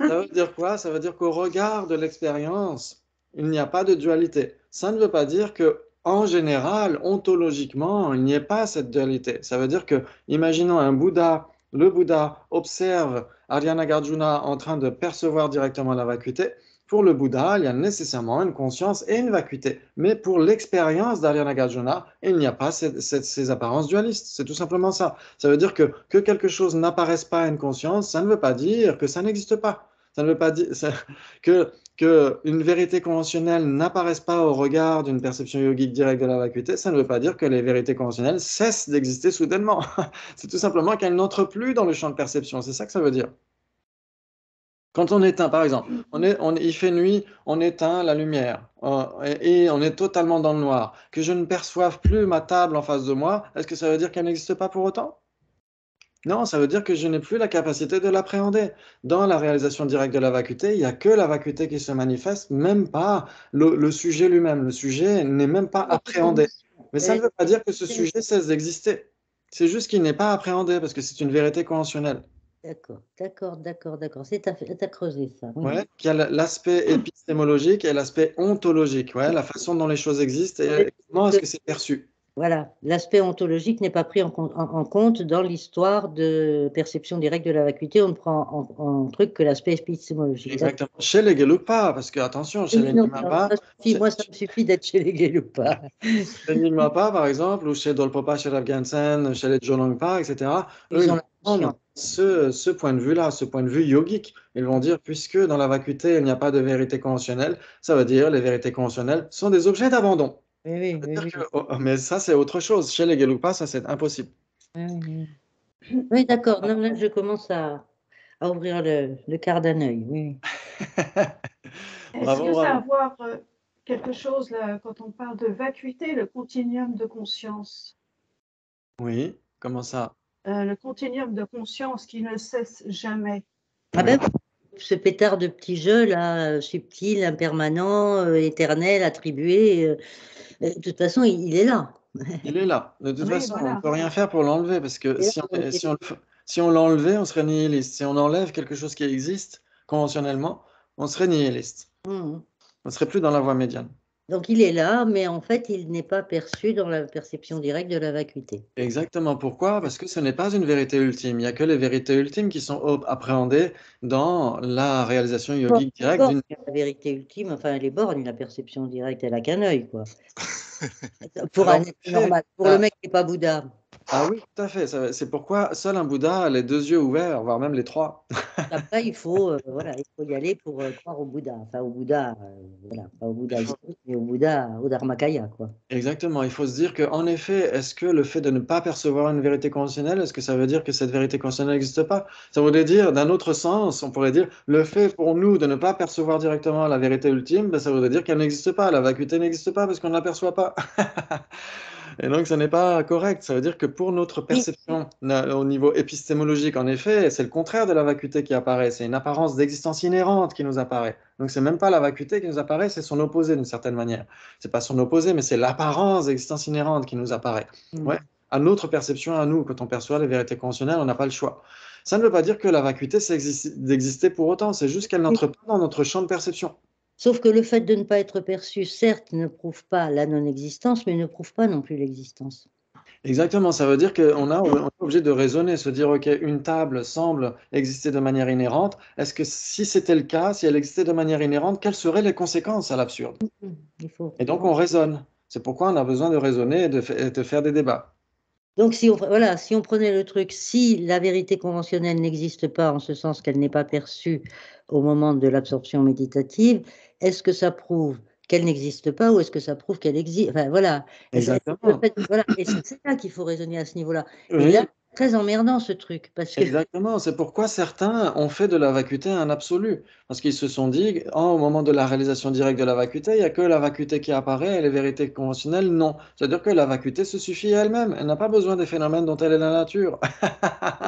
veut dire quoi? Ça veut dire qu'au regard de l'expérience, il n'y a pas de dualité. Ça ne veut pas dire que, en général, ontologiquement, il n'y ait pas cette dualité. Ça veut dire que, imaginons un Bouddha, le Bouddha observe Arya Nagarjuna en train de percevoir directement la vacuité. Pour le Bouddha, il y a nécessairement une conscience et une vacuité. Mais pour l'expérience d'Arya Nagarjuna, il n'y a pas ces apparences dualistes. C'est tout simplement ça. Ça veut dire que quelque chose n'apparaisse pas à une conscience, ça ne veut pas dire que ça n'existe pas. Ça ne veut pas dire que une vérité conventionnelle n'apparaisse pas au regard d'une perception yogique directe de la vacuité. Ça ne veut pas dire que les vérités conventionnelles cessent d'exister soudainement. C'est tout simplement qu'elles n'entrent plus dans le champ de perception. C'est ça que ça veut dire. Quand on éteint, par exemple, il fait nuit, on éteint la lumière et on est totalement dans le noir. Que je ne perçoive plus ma table en face de moi, est-ce que ça veut dire qu'elle n'existe pas pour autant? Non, ça veut dire que je n'ai plus la capacité de l'appréhender. Dans la réalisation directe de la vacuité, il n'y a que la vacuité qui se manifeste, même pas le sujet lui-même. Le sujet n'est même pas appréhendé. Mais ça ne veut pas dire que ce sujet cesse d'exister. C'est juste qu'il n'est pas appréhendé parce que c'est une vérité conventionnelle. D'accord. C'est à creuser ça. Oui. Ouais, il y a l'aspect épistémologique et l'aspect ontologique, ouais, la façon dont les choses existent et comment est-ce que c'est perçu. Voilà, l'aspect ontologique n'est pas pris en compte dans l'histoire de perception directe de la vacuité. On ne prend en truc que l'aspect épistémologique. Exactement. Chez les Gelugpa, parce que attention, chez les Nyingmapa, Moi, ça me suffit d'être chez les Gelugpa. chez les Nyingmapa, par exemple, ou chez Dolpopa, chez Rav Gansen, chez les Jolongpa, etc., eux, Ils ils ont vont la prendre ce point de vue-là, ce point de vue yogique. Ils vont dire, puisque dans la vacuité, il n'y a pas de vérité conventionnelle, ça veut dire les vérités conventionnelles sont des objets d'abandon. Oui. Mais ça, c'est autre chose. Chez les Gelugpa, ça, c'est impossible. Oui, d'accord. Non, là, je commence à à ouvrir le quart d'un œil, oui. Est-ce Bravo, que ça a à bravo. voir quelque chose là, quand on parle de vacuité, le continuum de conscience? Oui, comment ça? Le continuum de conscience qui ne cesse jamais. Ah Oui, ben, ce pétard de petit jeu là, subtil, impermanent, éternel, attribué, de toute façon, il est là. il est là. De toute Oui, façon, on ne voilà. peut rien faire pour l'enlever parce que Il est là, si donc on, il si on, si on l'enlevait, on serait nihiliste. Si on enlève quelque chose qui existe conventionnellement, on serait nihiliste. Mmh. On ne serait plus dans la voie médiane. Donc il est là, mais en fait, il n'est pas perçu dans la perception directe de la vacuité. Exactement. Pourquoi? Parce que ce n'est pas une vérité ultime. Il n'y a que les vérités ultimes qui sont appréhendées dans la réalisation Bon, yogique les directe borgnes, d'une. la vérité ultime, enfin les borgnes, la perception directe, elle a qu'un œil, quoi. Pour Alors, un en être effet, normal. Pour le mec qui n'est pas Bouddha. ah oui, tout à fait. C'est pourquoi seul un Bouddha a les deux yeux ouverts, voire même les trois. Après, il faut, voilà, il faut y aller pour croire au Bouddha. Enfin, au Bouddha, voilà, pas au Bouddha Il faut- historique, mais au Bouddha, au Dharmakaya, quoi. Exactement. Il faut se dire qu'en effet, est-ce que le fait de ne pas percevoir une vérité conventionnelle, est-ce que ça veut dire que cette vérité conventionnelle n'existe pas? Ça voudrait dire, d'un autre sens, on pourrait dire, le fait pour nous de ne pas percevoir directement la vérité ultime, ben, ça voudrait dire qu'elle n'existe pas. La vacuité n'existe pas parce qu'on ne l'aperçoit pas. Et donc, ce n'est pas correct. Ça veut dire que pour notre Oui, perception au niveau épistémologique, en effet, c'est le contraire de la vacuité qui apparaît. C'est une apparence d'existence inhérente qui nous apparaît. Donc, c'est même pas la vacuité qui nous apparaît, c'est son opposé d'une certaine manière. C'est pas son opposé, mais c'est l'apparence d'existence inhérente qui nous apparaît. Ouais. À notre perception, à nous, quand on perçoit les vérités conventionnelles, on n'a pas le choix. Ça ne veut pas dire que la vacuité, c'est d'exister pour autant. C'est juste qu'elle oui. n'entre pas dans notre champ de perception. Sauf que le fait de ne pas être perçu, certes, ne prouve pas la non-existence, mais ne prouve pas non plus l'existence. Exactement, ça veut dire on est obligé de raisonner, se dire, OK, une table semble exister de manière inhérente. Est-ce que si c'était le cas, si elle existait de manière inhérente, quelles seraient les conséquences à l'absurde? Il faut. Et donc, on raisonne. C'est pourquoi on a besoin de raisonner et de faire des débats. Donc, voilà, si on prenait le truc, si la vérité conventionnelle n'existe pas, en ce sens qu'elle n'est pas perçue au moment de l'absorption méditative, est-ce que ça prouve qu'elle n'existe pas ou est-ce que ça prouve qu'elle existe? Enfin, voilà. Exactement. Voilà. Et c'est là qu'il faut raisonner à ce niveau-là. Et Oui, là, très emmerdant ce truc, parce que exactement. C'est pourquoi certains ont fait de la vacuité un absolu. Parce qu'ils se sont dit, au moment de la réalisation directe de la vacuité, il n'y a que la vacuité qui apparaît et les vérités conventionnelles, non. C'est-à-dire que la vacuité se suffit à elle-même. Elle n'a pas besoin des phénomènes dont elle est la nature.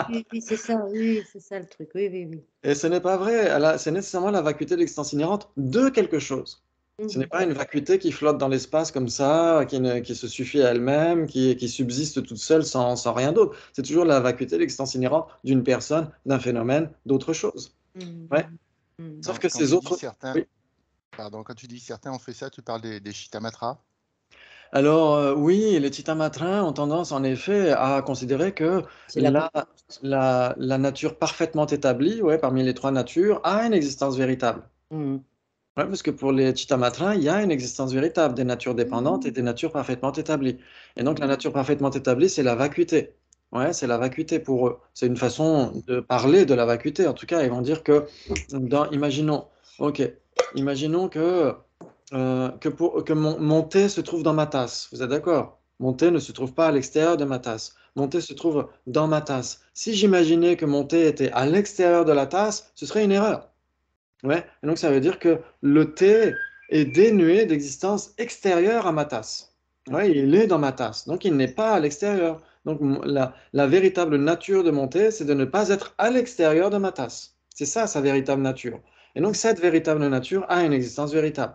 oui, c'est ça, oui, c'est ça le truc, oui, oui, oui. Et ce n'est pas vrai. C'est nécessairement la vacuité de l'existence inhérente de quelque chose. Ce n'est pas une vacuité qui flotte dans l'espace comme ça, qui se suffit à elle-même, qui subsiste toute seule sans rien d'autre. C'est toujours la vacuité de l'existence inhérente d'une personne, d'un phénomène, d'autre chose. Ouais. Sauf que Quand ces tu dis autres. certains, Oui. pardon, quand tu dis certains ont fait ça, tu parles des Chittamatra? Alors, oui, les Chittamatra ont tendance en effet à considérer que C'est la la nature parfaitement établie, ouais, parmi les trois natures, a une existence véritable. Mhm. Ouais, parce que pour les Chittamatra, il y a une existence véritable, des natures dépendantes et des natures parfaitement établies. Et donc, la nature parfaitement établie, c'est la vacuité. Ouais, c'est la vacuité pour eux. C'est une façon de parler de la vacuité. En tout cas, ils vont dire que, imaginons, ok, imaginons que mon thé se trouve dans ma tasse. Vous êtes d'accord? Mon thé ne se trouve pas à l'extérieur de ma tasse. Mon thé se trouve dans ma tasse. Si j'imaginais que mon thé était à l'extérieur de la tasse, ce serait une erreur. Ouais, et donc ça veut dire que le thé est dénué d'existence extérieure à ma tasse. Ouais, il est dans ma tasse, donc il n'est pas à l'extérieur. Donc la véritable nature de mon thé, c'est de ne pas être à l'extérieur de ma tasse. C'est ça sa véritable nature. Et donc cette véritable nature a une existence véritable.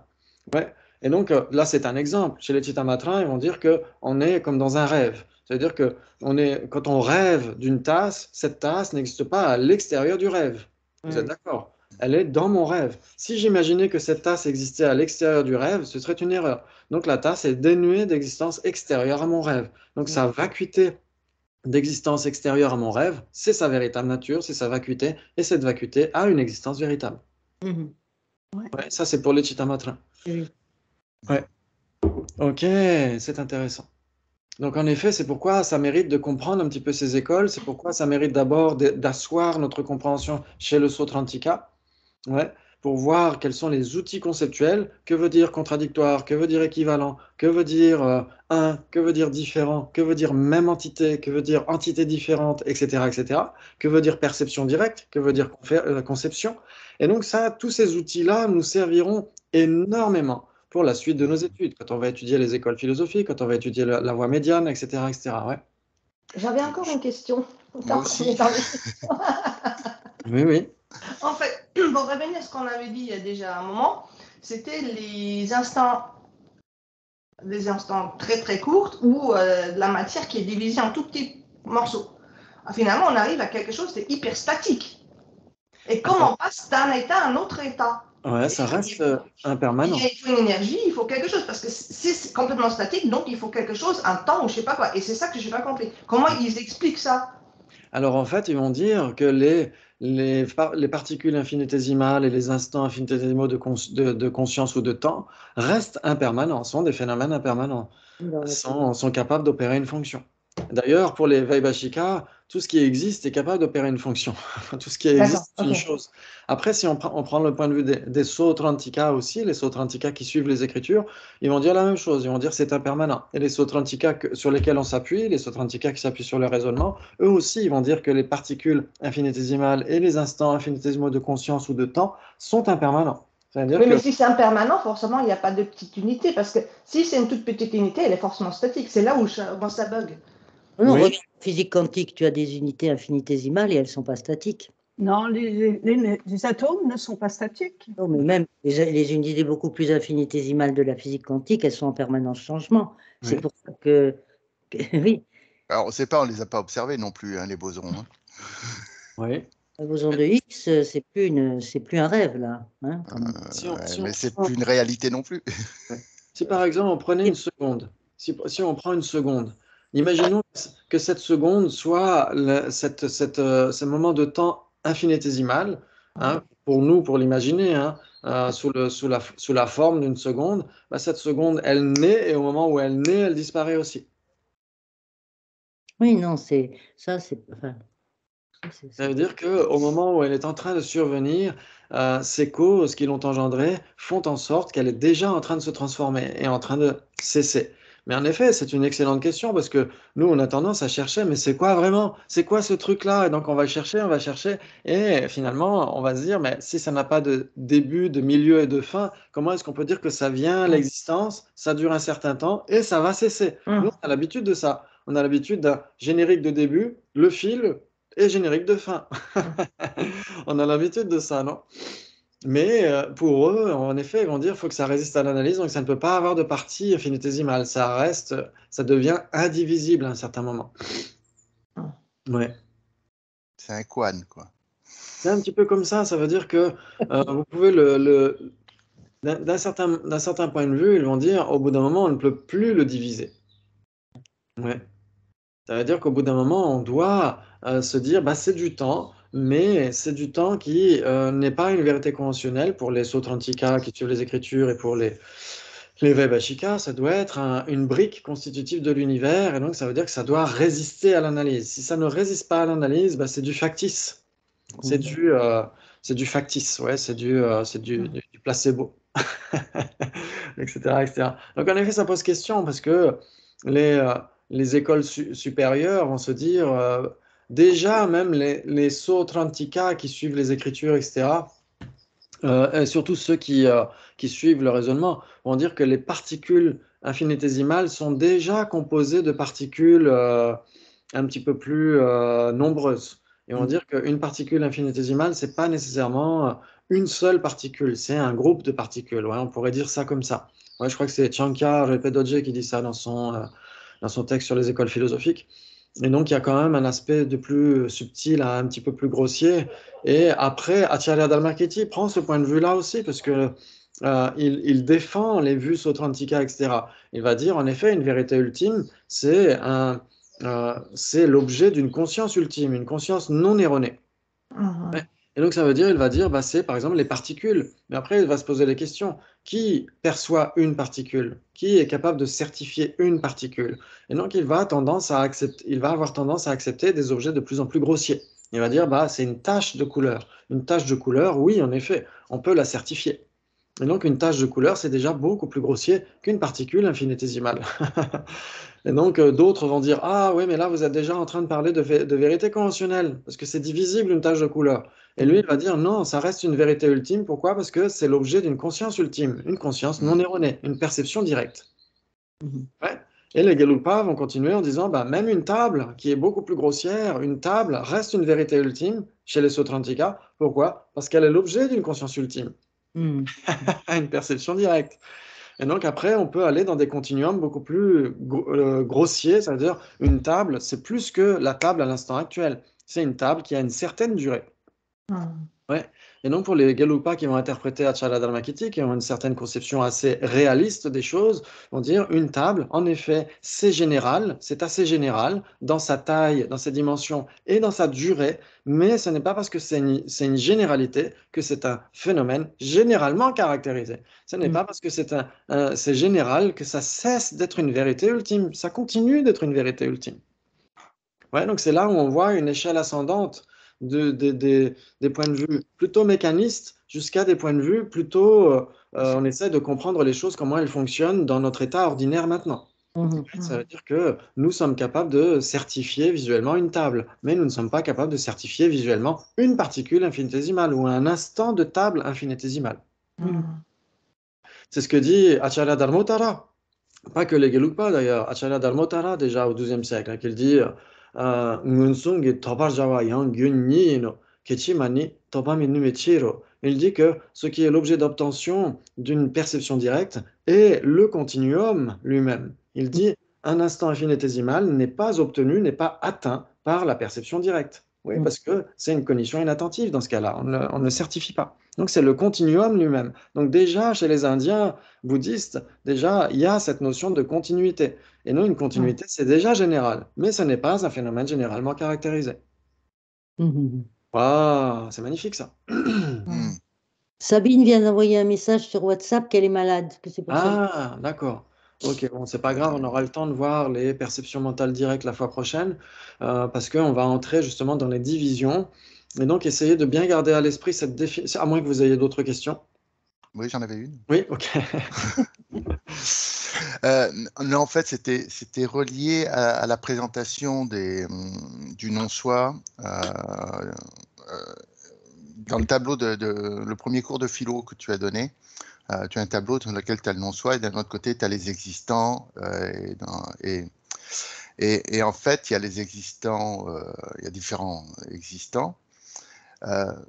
Ouais. Et donc là, c'est un exemple. Chez les Chittamatra, ils vont dire que on est comme dans un rêve. C'est-à-dire que quand on rêve d'une tasse, cette tasse n'existe pas à l'extérieur du rêve. Vous êtes d'accord? Elle est dans mon rêve. Si j'imaginais que cette tasse existait à l'extérieur du rêve, ce serait une erreur. Donc la tasse est dénuée d'existence extérieure à mon rêve. Donc sa vacuité d'existence extérieure à mon rêve, c'est sa véritable nature, c'est sa vacuité, et cette vacuité a une existence véritable. Mhm. Ouais, ça c'est pour les Chittamatra. Oui. Ouais. Ok, c'est intéressant. Donc en effet, c'est pourquoi ça mérite de comprendre un petit peu ces écoles, c'est pourquoi ça mérite d'abord d'asseoir notre compréhension chez le Sautrantika. Ouais, pour voir quels sont les outils conceptuels, que veut dire contradictoire, que veut dire équivalent, que veut dire un, que veut dire différent, que veut dire même entité, que veut dire entité différente, etc., etc., que veut dire perception directe, que veut dire conception. Et donc ça, tous ces outils-là nous serviront énormément pour la suite de nos études, quand on va étudier les écoles philosophiques, quand on va étudier la voie médiane, etc., etc., ouais. J'avais encore une question. Moi aussi. Oui, oui. En fait, pour revenir à ce qu'on avait dit il y a déjà un moment, c'était les instants très très courts ou de la matière qui est divisée en tout petits morceaux. Finalement, on arrive à quelque chose de hyper statique. Et comme on passe d'un état à un autre état. Ouais, ça reste impermanent. Il faut une énergie, il faut quelque chose, parce que c'est complètement statique, donc il faut quelque chose, un temps ou je sais pas quoi. Et c'est ça que je n'ai pas compris. Comment ils expliquent ça? Alors en fait, ils vont dire que les particules infinitésimales et les instants infinitésimaux de conscience ou de temps restent impermanents, sont des phénomènes impermanents, sont capables d'opérer une fonction. D'ailleurs, pour les Vaibhashika, tout ce qui existe est capable d'opérer une fonction. Tout ce qui existe, c'est une chose. Après, si on prend le point de vue des Sautrantika aussi, les Sautrantika qui suivent les Écritures, ils vont dire la même chose. Ils vont dire c'est impermanent. Et les Sautrantika sur lesquels on s'appuie, les Sautrantika qui s'appuient sur le raisonnement, eux aussi, ils vont dire que les particules infinitésimales et les instants infinitésimaux de conscience ou de temps sont impermanents. Oui, mais si c'est impermanent, forcément, il n'y a pas de petite unité, parce que si c'est une toute petite unité, elle est forcément statique. C'est là où ça bug. Non, oui. En physique quantique, tu as des unités infinitésimales et elles ne sont pas statiques. Non, les atomes ne sont pas statiques. Non, mais même les unités beaucoup plus infinitésimales de la physique quantique, elles sont en permanent changement. Oui. C'est pour ça que oui. Alors, on ne sait pas, on ne les a pas observés non plus, hein, les bosons. Hein. Oui. Le boson de Higgs, c'est plus un rêve, là. Hein, mais c'est plus une réalité non plus. Si par exemple, on prenait une seconde, si on prend une seconde, imaginons que cette seconde soit ce moment de temps infinitésimal, hein, pour nous, pour l'imaginer, hein, sous la forme d'une seconde, bah, cette seconde, elle naît, et au moment où elle naît, elle disparaît aussi. Oui, non, ça, c'est... Enfin, ça veut dire qu'au moment où elle est en train de survenir, ces causes qui l'ont engendrée font en sorte qu'elle est déjà en train de se transformer et en train de cesser. Mais en effet, c'est une excellente question parce que nous, on a tendance à chercher, mais c'est quoi vraiment? C'est quoi ce truc-là? Et donc, on va chercher, et finalement, on va se dire, mais si ça n'a pas de début, de milieu et de fin, comment est-ce qu'on peut dire que ça vient, l'existence, ça dure un certain temps et ça va cesser? Nous, on a l'habitude de ça. On a l'habitude d'un générique de début, le fil et générique de fin. On a l'habitude de ça, non? Mais pour eux, en effet, ils vont dire qu'il faut que ça résiste à l'analyse, donc ça ne peut pas avoir de partie infinitésimale. Ça devient indivisible à un certain moment. Ouais. C'est un quan, quoi. C'est un petit peu comme ça. Ça veut dire que vous pouvez d'un certain point de vue, ils vont dire au bout d'un moment, on ne peut plus le diviser. Ouais. Ça veut dire qu'au bout d'un moment, on doit se dire, bah, c'est du temps, mais c'est du temps qui n'est pas une vérité conventionnelle pour les Sautrantika qui suivent les Écritures et pour les Vaibhashika. Ça doit être une brique constitutive de l'univers, et donc ça veut dire que ça doit résister à l'analyse. Si ça ne résiste pas à l'analyse, bah, c'est du factice. C'est du factice, ouais, c'est du placebo, etc., etc. Donc en effet, ça pose question parce que les écoles supérieures vont se dire, déjà même les Sautrantika qui suivent les Écritures, etc., et surtout ceux qui suivent le raisonnement, vont dire que les particules infinitésimales sont déjà composées de particules un petit peu plus nombreuses. Ils vont dire qu'une particule infinitésimale, c'est pas nécessairement une seule particule, c'est un groupe de particules. Ouais, on pourrait dire ça comme ça. Ouais, je crois que c'est Shankar Rinpoche qui dit ça dans son texte sur les écoles philosophiques. Et donc, il y a quand même un aspect de plus subtil à un petit peu plus grossier. Et après, Acharya Dharmakirti prend ce point de vue-là aussi, parce que il défend les vues Sautrantika, etc. Il va dire, en effet, une vérité ultime, c'est l'objet d'une conscience ultime, une conscience non erronée. Ouais. Et donc, ça veut dire, il va dire, bah, c'est par exemple les particules. Mais après, il va se poser les questions. Qui perçoit une particule? Qui est capable de certifier une particule? Et donc, il va avoir tendance à accepter des objets de plus en plus grossiers, Il va dire, bah, c'est une tache de couleur. Une tache de couleur, oui, en effet, on peut la certifier. Et donc, une tache de couleur, c'est déjà beaucoup plus grossier qu'une particule infinitésimale. Et donc, d'autres vont dire, ah oui, mais là, vous êtes déjà en train de parler de vérité conventionnelle, parce que c'est divisible, une tache de couleur. Et lui, il va dire, non, ça reste une vérité ultime. Pourquoi? Parce que c'est l'objet d'une conscience ultime, une conscience non erronée, une perception directe. Ouais. Et les Gelugpa vont continuer en disant, bah, même une table qui est beaucoup plus grossière, une table reste une vérité ultime chez les Sautrantika. Pourquoi? Parce qu'elle est l'objet d'une conscience ultime, une perception directe. Et donc après, on peut aller dans des continuums beaucoup plus grossiers, c'est-à-dire une table, c'est plus que la table à l'instant actuel. C'est une table qui a une certaine durée. Ouais. Et donc pour les Gelugpa qui vont interpréter Achala Dharmakiti, qui ont une certaine conception assez réaliste des choses, vont dire une table, en effet, c'est général, c'est assez général dans sa taille, dans ses dimensions et dans sa durée, mais ce n'est pas parce que c'est une généralité que c'est un phénomène généralement caractérisé. Ce n'est pas parce que c'est général que ça cesse d'être une vérité ultime, ça continue d'être une vérité ultime. Ouais, donc c'est là où on voit une échelle ascendante des points de vue plutôt mécanistes jusqu'à des points de vue plutôt, on essaie de comprendre les choses, comment elles fonctionnent dans notre état ordinaire maintenant. Ça veut dire que nous sommes capables de certifier visuellement une table, mais nous ne sommes pas capables de certifier visuellement une particule infinitésimale ou un instant de table infinitésimale. C'est ce que dit Acharya Dharmottara. Pas que les Gelugpa d'ailleurs, Acharya Dharmottara déjà au XIIe siècle, hein, qu'il dit Ngunsung Tobarjawa Yang Gyunni no Kechimani Tobaminu Mechiro. Il dit que ce qui est l'objet d'obtention d'une perception directe est le continuum lui-même. Il dit un instant infinitésimal n'est pas obtenu, n'est pas atteint par la perception directe. Oui, parce que c'est une cognition inattentive dans ce cas-là, on ne certifie pas. Donc c'est le continuum lui-même. Donc déjà, chez les Indiens bouddhistes, déjà, il y a cette notion de continuité. Et non, une continuité, c'est déjà général, mais ce n'est pas un phénomène généralement caractérisé. Waouh, c'est magnifique ça. Sabine vient d'envoyer un message sur WhatsApp qu'elle est malade, que c'est pour ça. Ah, d'accord. Ok, bon, c'est pas grave, on aura le temps de voir les perceptions mentales directes la fois prochaine, parce qu'on va entrer justement dans les divisions. Et donc, essayez de bien garder à l'esprit cette définition, à moins que vous ayez d'autres questions. Oui, j'en avais une. Oui, ok. Non, en fait, c'était relié à la présentation du non-soi dans le tableau le premier cours de philo que tu as donné. Tu as un tableau dans lequel tu as le non-soi et d'un autre côté, tu as les existants. Et en fait, il y a les existants, il y a différents existants.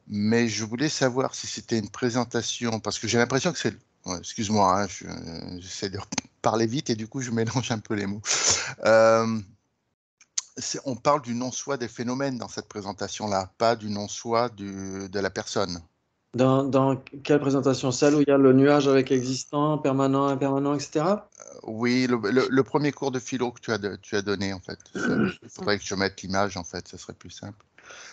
Mais je voulais savoir si c'était une présentation, parce que j'ai l'impression que c'est... Ouais, excuse-moi, hein, j'essaie de parler vite et du coup, je mélange un peu les mots. On parle du non-soi des phénomènes dans cette présentation-là, pas du non-soi de la personne. Dans quelle présentation? Celle où il y a le nuage avec existant, permanent, impermanent, etc. Oui, le premier cours de philo que tu as donné, en fait. Il faudrait que je mette l'image, en fait, ce serait plus simple.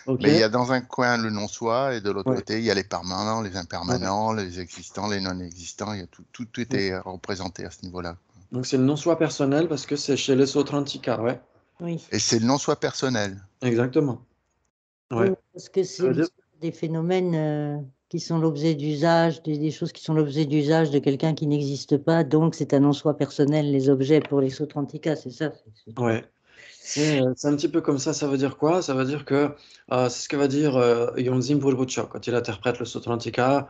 Okay. Mais il y a dans un coin le non-soi et de l'autre côté, il y a les permanents, les impermanents, les existants, les non-existants. Il y a tout est représenté à ce niveau-là. Donc c'est le non-soi personnel parce que c'est chez les Sautrantika, ouais. Oui. Et c'est le non-soi personnel. Exactement. Ouais. Oui, parce que c'est des phénomènes qui sont l'objet d'usage, des choses qui sont l'objet d'usage de quelqu'un qui n'existe pas. Donc c'est un non-soi personnel, les objets pour les Sautrantika, c'est ça. Ouais. C'est un petit peu comme ça. Ça veut dire quoi? Ça veut dire que c'est ce que va dire Yonzin Purbuchok quand il interprète le Sautrantika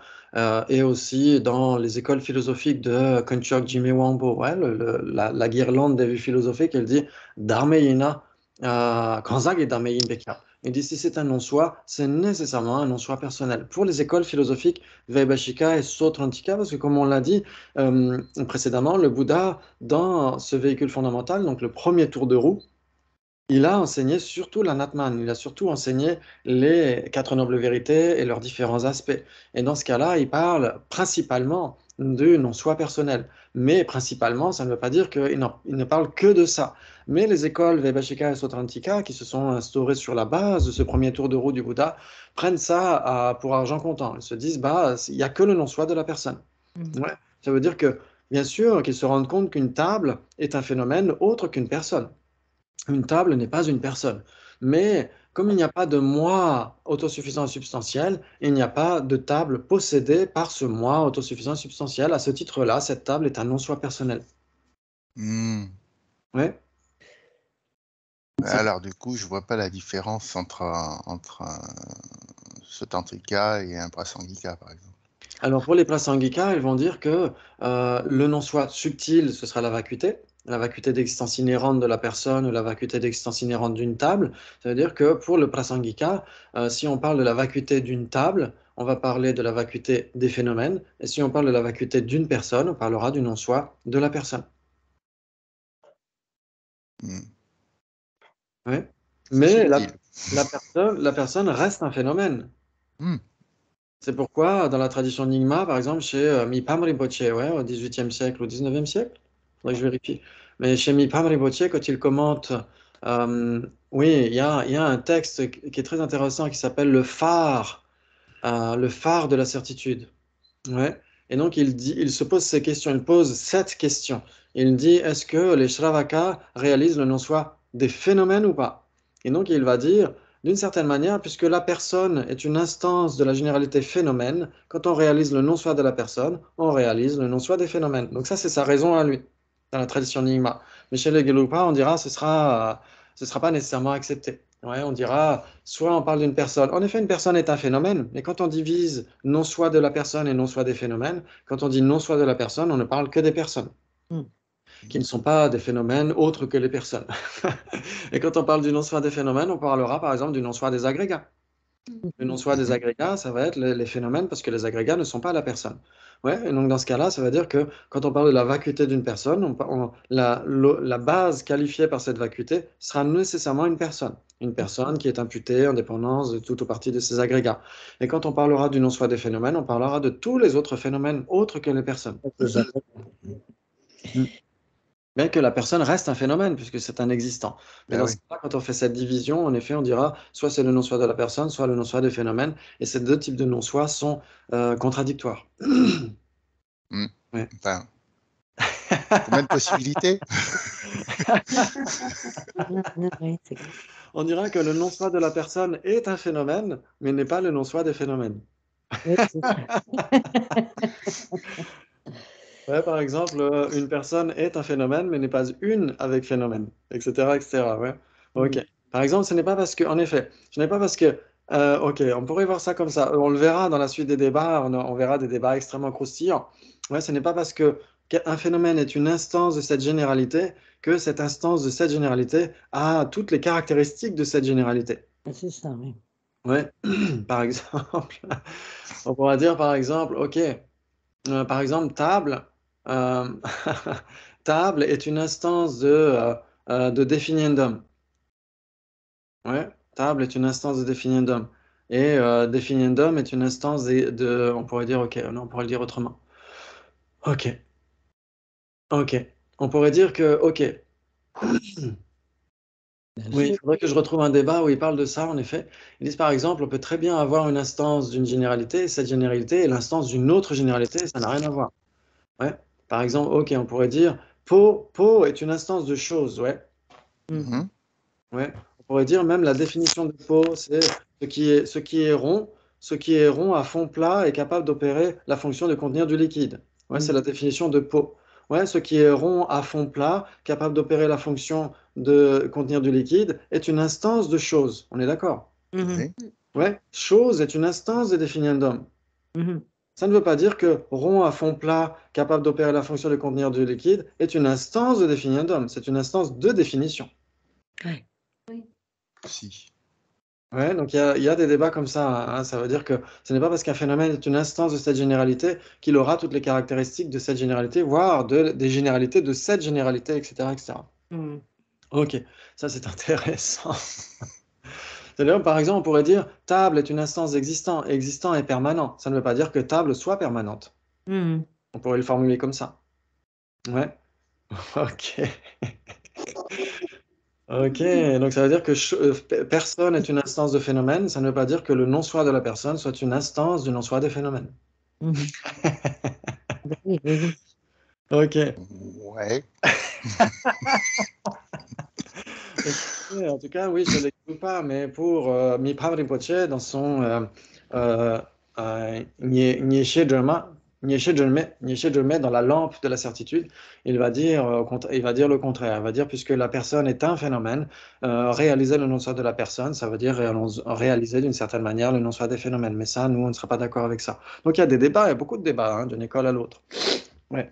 et aussi dans les écoles philosophiques de Konchok Jimmy Wangpo, ouais, la guirlande des vues philosophiques, elle dit Dharmeyina Kanzag et Dharmeyin Bekya. Il dit si c'est un non-soi, c'est nécessairement un non-soi personnel. Pour les écoles philosophiques Vaibhashika et Sautrantika, parce que comme on l'a dit précédemment, le Bouddha, dans ce véhicule fondamental, donc le premier tour de roue, il a enseigné surtout l'anatman, il a surtout enseigné les quatre nobles vérités et leurs différents aspects. Et dans ce cas-là, il parle principalement du non-soi personnel. Mais principalement, ça ne veut pas dire qu'il ne parle que de ça. Mais les écoles Vaibhashika et Sautrantika, qui se sont instaurées sur la base de ce premier tour de roue du Bouddha, prennent ça pour argent comptant. Ils se disent, bah, il n'y a que le non-soi de la personne. Ouais. Ça veut dire que, bien sûr, qu'ils se rendent compte qu'une table est un phénomène autre qu'une personne. Une table n'est pas une personne, mais comme il n'y a pas de moi autosuffisant et substantiel, il n'y a pas de table possédée par ce moi autosuffisant et substantiel. À ce titre-là, cette table est un non-soi personnel. Hmm. Ouais. Alors, du coup, je vois pas la différence entre ce tantrika et un prasangika, par exemple. Alors pour les prasangika, ils vont dire que le non-soi subtil, ce sera la vacuité d'existence inhérente de la personne ou la vacuité d'existence inhérente d'une table. Ça veut dire que pour le prasangika, si on parle de la vacuité d'une table, on va parler de la vacuité des phénomènes. Et si on parle de la vacuité d'une personne, on parlera du non-soi de la personne. Hmm. Ouais. C'est Mais subtil. la personne reste un phénomène. Hmm. C'est pourquoi, dans la tradition Nyingma, par exemple, chez Mipam Rinpoche, ouais, au XVIIIe siècle, au XIXe siècle, faudrait que je vérifie. Mais chez Mipam Rinpoche, quand il commente, oui, il y a un texte qui est très intéressant qui s'appelle le phare de la certitude. Ouais. Et donc, il se pose ces questions, il pose cette question. Il dit, est-ce que les Shravaka réalisent le non-soi des phénomènes ou pas? Et donc, il va dire, d'une certaine manière, puisque la personne est une instance de la généralité phénomène, quand on réalise le non-soi de la personne, on réalise le non-soi des phénomènes. Donc ça, c'est sa raison à lui, dans la tradition Nyingma. Mais chez les Gelugpa, on dira, ce sera pas nécessairement accepté. Ouais, on dira, soit on parle d'une personne. En effet, une personne est un phénomène, mais quand on divise non-soi de la personne et non-soi des phénomènes, quand on dit non-soi de la personne, on ne parle que des personnes, qui ne sont pas des phénomènes autres que les personnes. Et quand on parle du non-soi des phénomènes, on parlera par exemple du non-soi des agrégats. Le non-soi des agrégats, ça va être les phénomènes parce que les agrégats ne sont pas la personne. Ouais, et donc dans ce cas-là, ça veut dire que quand on parle de la vacuité d'une personne, la base qualifiée par cette vacuité sera nécessairement une personne. Une personne qui est imputée en dépendance de tout ou partie de ses agrégats. Et quand on parlera du non-soi des phénomènes, on parlera de tous les autres phénomènes autres que les personnes. Bien que la personne reste un phénomène, puisque c'est un existant. Mais dans ce cas, quand on fait cette division, en effet, on dira soit c'est le non-soi de la personne, soit le non-soi des phénomènes, et ces deux types de non-soi sont contradictoires. Ouais. Enfin, combien de possibilités? On dira que le non-soi de la personne est un phénomène, mais n'est pas le non-soi des phénomènes. Ouais, par exemple, une personne est un phénomène, mais n'est pas une avec phénomène, etc., etc. Ouais. Ok. Par exemple, ce n'est pas parce que, en effet, ce n'est pas parce que, ok, on pourrait voir ça comme ça. On le verra dans la suite des débats. On verra des débats extrêmement croustillants. Ouais, ce n'est pas parce que qu'un phénomène est une instance de cette généralité que cette instance de cette généralité a toutes les caractéristiques de cette généralité. C'est ça, oui. Ouais. Par exemple, on pourra dire, par exemple, ok. Par exemple, table, euh, table est une instance de definiendum. Ouais, table est une instance de definiendum. Et definiendum est une instance on pourrait dire, ok, non, on pourrait le dire autrement. Ok, ok. On pourrait dire que, ok. Oui, il faudrait que je retrouve un débat où ils parlent de ça, en effet. Ils disent, par exemple, on peut très bien avoir une instance d'une généralité, et cette généralité est l'instance d'une autre généralité, et ça n'a rien à voir. Ouais. Par exemple, ok, on pourrait dire peau est une instance de chose, ouais. Ouais. On pourrait dire même la définition de peau, c'est ce qui est rond à fond plat et capable d'opérer la fonction de contenir du liquide. Ouais, c'est la définition de peau. Ouais, ce qui est rond à fond plat, capable d'opérer la fonction de contenir du liquide, est une instance de chose. On est d'accord? Ouais, chose est une instance de definiendum. Ça ne veut pas dire que rond à fond plat, capable d'opérer la fonction de contenir du liquide, est une instance de definiendum. C'est une instance de définition. Oui. Si. Ouais, donc il y a des débats comme ça, hein. Ça veut dire que ce n'est pas parce qu'un phénomène est une instance de cette généralité qu'il aura toutes les caractéristiques de cette généralité, voire des généralités de cette généralité, etc., etc. Ok, ça c'est intéressant. C'est-à-dire, par exemple, on pourrait dire table est une instance d'existant, existant est permanent. Ça ne veut pas dire que table soit permanente. On pourrait le formuler comme ça. Ouais. Ok. Ok, donc ça veut dire que personne est une instance de phénomène, ça ne veut pas dire que le non-soi de la personne soit une instance du non-soi des phénomènes. Oui. Ok. Ouais. En tout cas, oui, je ne l'exclus pas, mais pour Mipham Rinpoche, dans son Nyeshe Drema, dans la lampe de la certitude, il va dire le contraire. Il va dire, puisque la personne est un phénomène, réaliser le non-soi de la personne, ça veut dire réaliser d'une certaine manière le non-soi des phénomènes. Mais ça, nous, on ne sera pas d'accord avec ça. Donc, il y a des débats, il y a beaucoup de débats, hein, d'une école à l'autre. Ouais.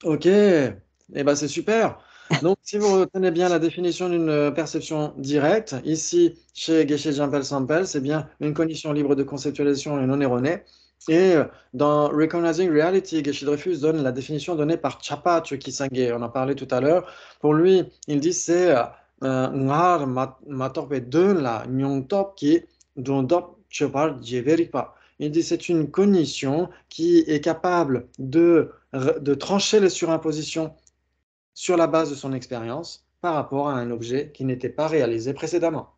Ok, eh ben, c'est super. Donc, si vous retenez bien la définition d'une perception directe, ici, chez Geshe Jampel Sampel, c'est bien une condition libre de conceptualisation et non erronée. Et dans Recognizing Reality, Geshe Dreyfus donne la définition donnée par Chapa Chökyi, on en parlait tout à l'heure. Pour lui, il dit c'est Ngar Matorpe de la Nyongtop qui Dondop Chopar Djeveripa. Il dit c'est une cognition qui est capable de trancher les surimpositions sur la base de son expérience par rapport à un objet qui n'était pas réalisé précédemment.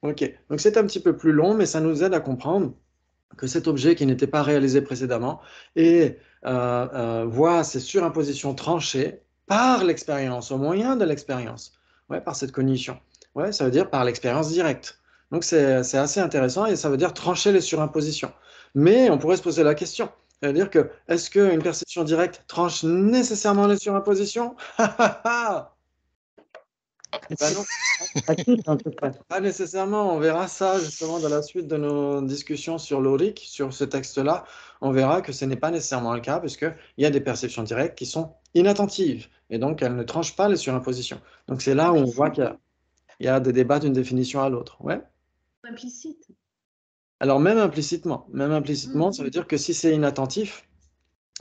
Ok, donc c'est un petit peu plus long, mais ça nous aide à comprendre que cet objet qui n'était pas réalisé précédemment voit ses surimpositions tranchées par l'expérience, au moyen de l'expérience, ouais, par cette cognition. Ouais, ça veut dire par l'expérience directe. Donc c'est assez intéressant et ça veut dire trancher les surimpositions. Mais on pourrait se poser la question, c'est-à-dire que est-ce qu'une perception directe tranche nécessairement les surimpositions? Ben non. Pas toutes, en tout cas. Pas nécessairement, on verra ça justement dans la suite de nos discussions sur l'Auric, sur ce texte-là. On verra que ce n'est pas nécessairement le cas, puisqu'il y a des perceptions directes qui sont inattentives, et donc elles ne tranchent pas les surimpositions. Donc c'est là où on voit qu'il y a des débats d'une définition à l'autre. Ouais. Implicite. Alors même implicitement, ça veut dire que si c'est inattentif,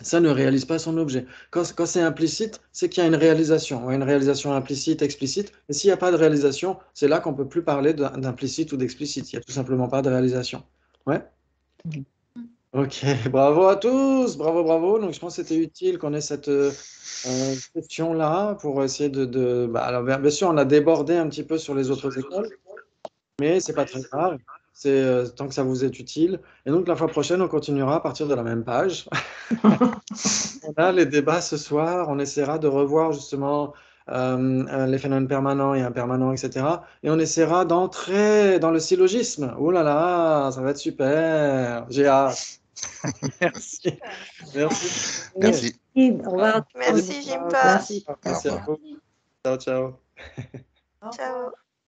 ça ne réalise pas son objet. Quand c'est implicite, c'est qu'il y a une réalisation, une réalisation implicite, explicite. Et s'il n'y a pas de réalisation, c'est là qu'on ne peut plus parler d'implicite ou d'explicite. Il n'y a tout simplement pas de réalisation. Ouais? Ok, bravo à tous, bravo, bravo. Donc je pense que c'était utile qu'on ait cette question-là pour essayer alors, bien sûr, on a débordé un petit peu sur les autres écoles, mais c'est pas très grave. C'est tant que ça vous est utile. Et donc la fois prochaine, on continuera à partir de la même page. On a les débats ce soir. On essaiera de revoir justement les phénomènes permanents et impermanents, etc. Et on essaiera d'entrer dans le syllogisme. Oh là là, ça va être super. J'ai hâte. Merci. Merci. Merci. Au revoir. Merci, Jimpa. Merci. Merci à vous. Ciao, ciao. Ciao.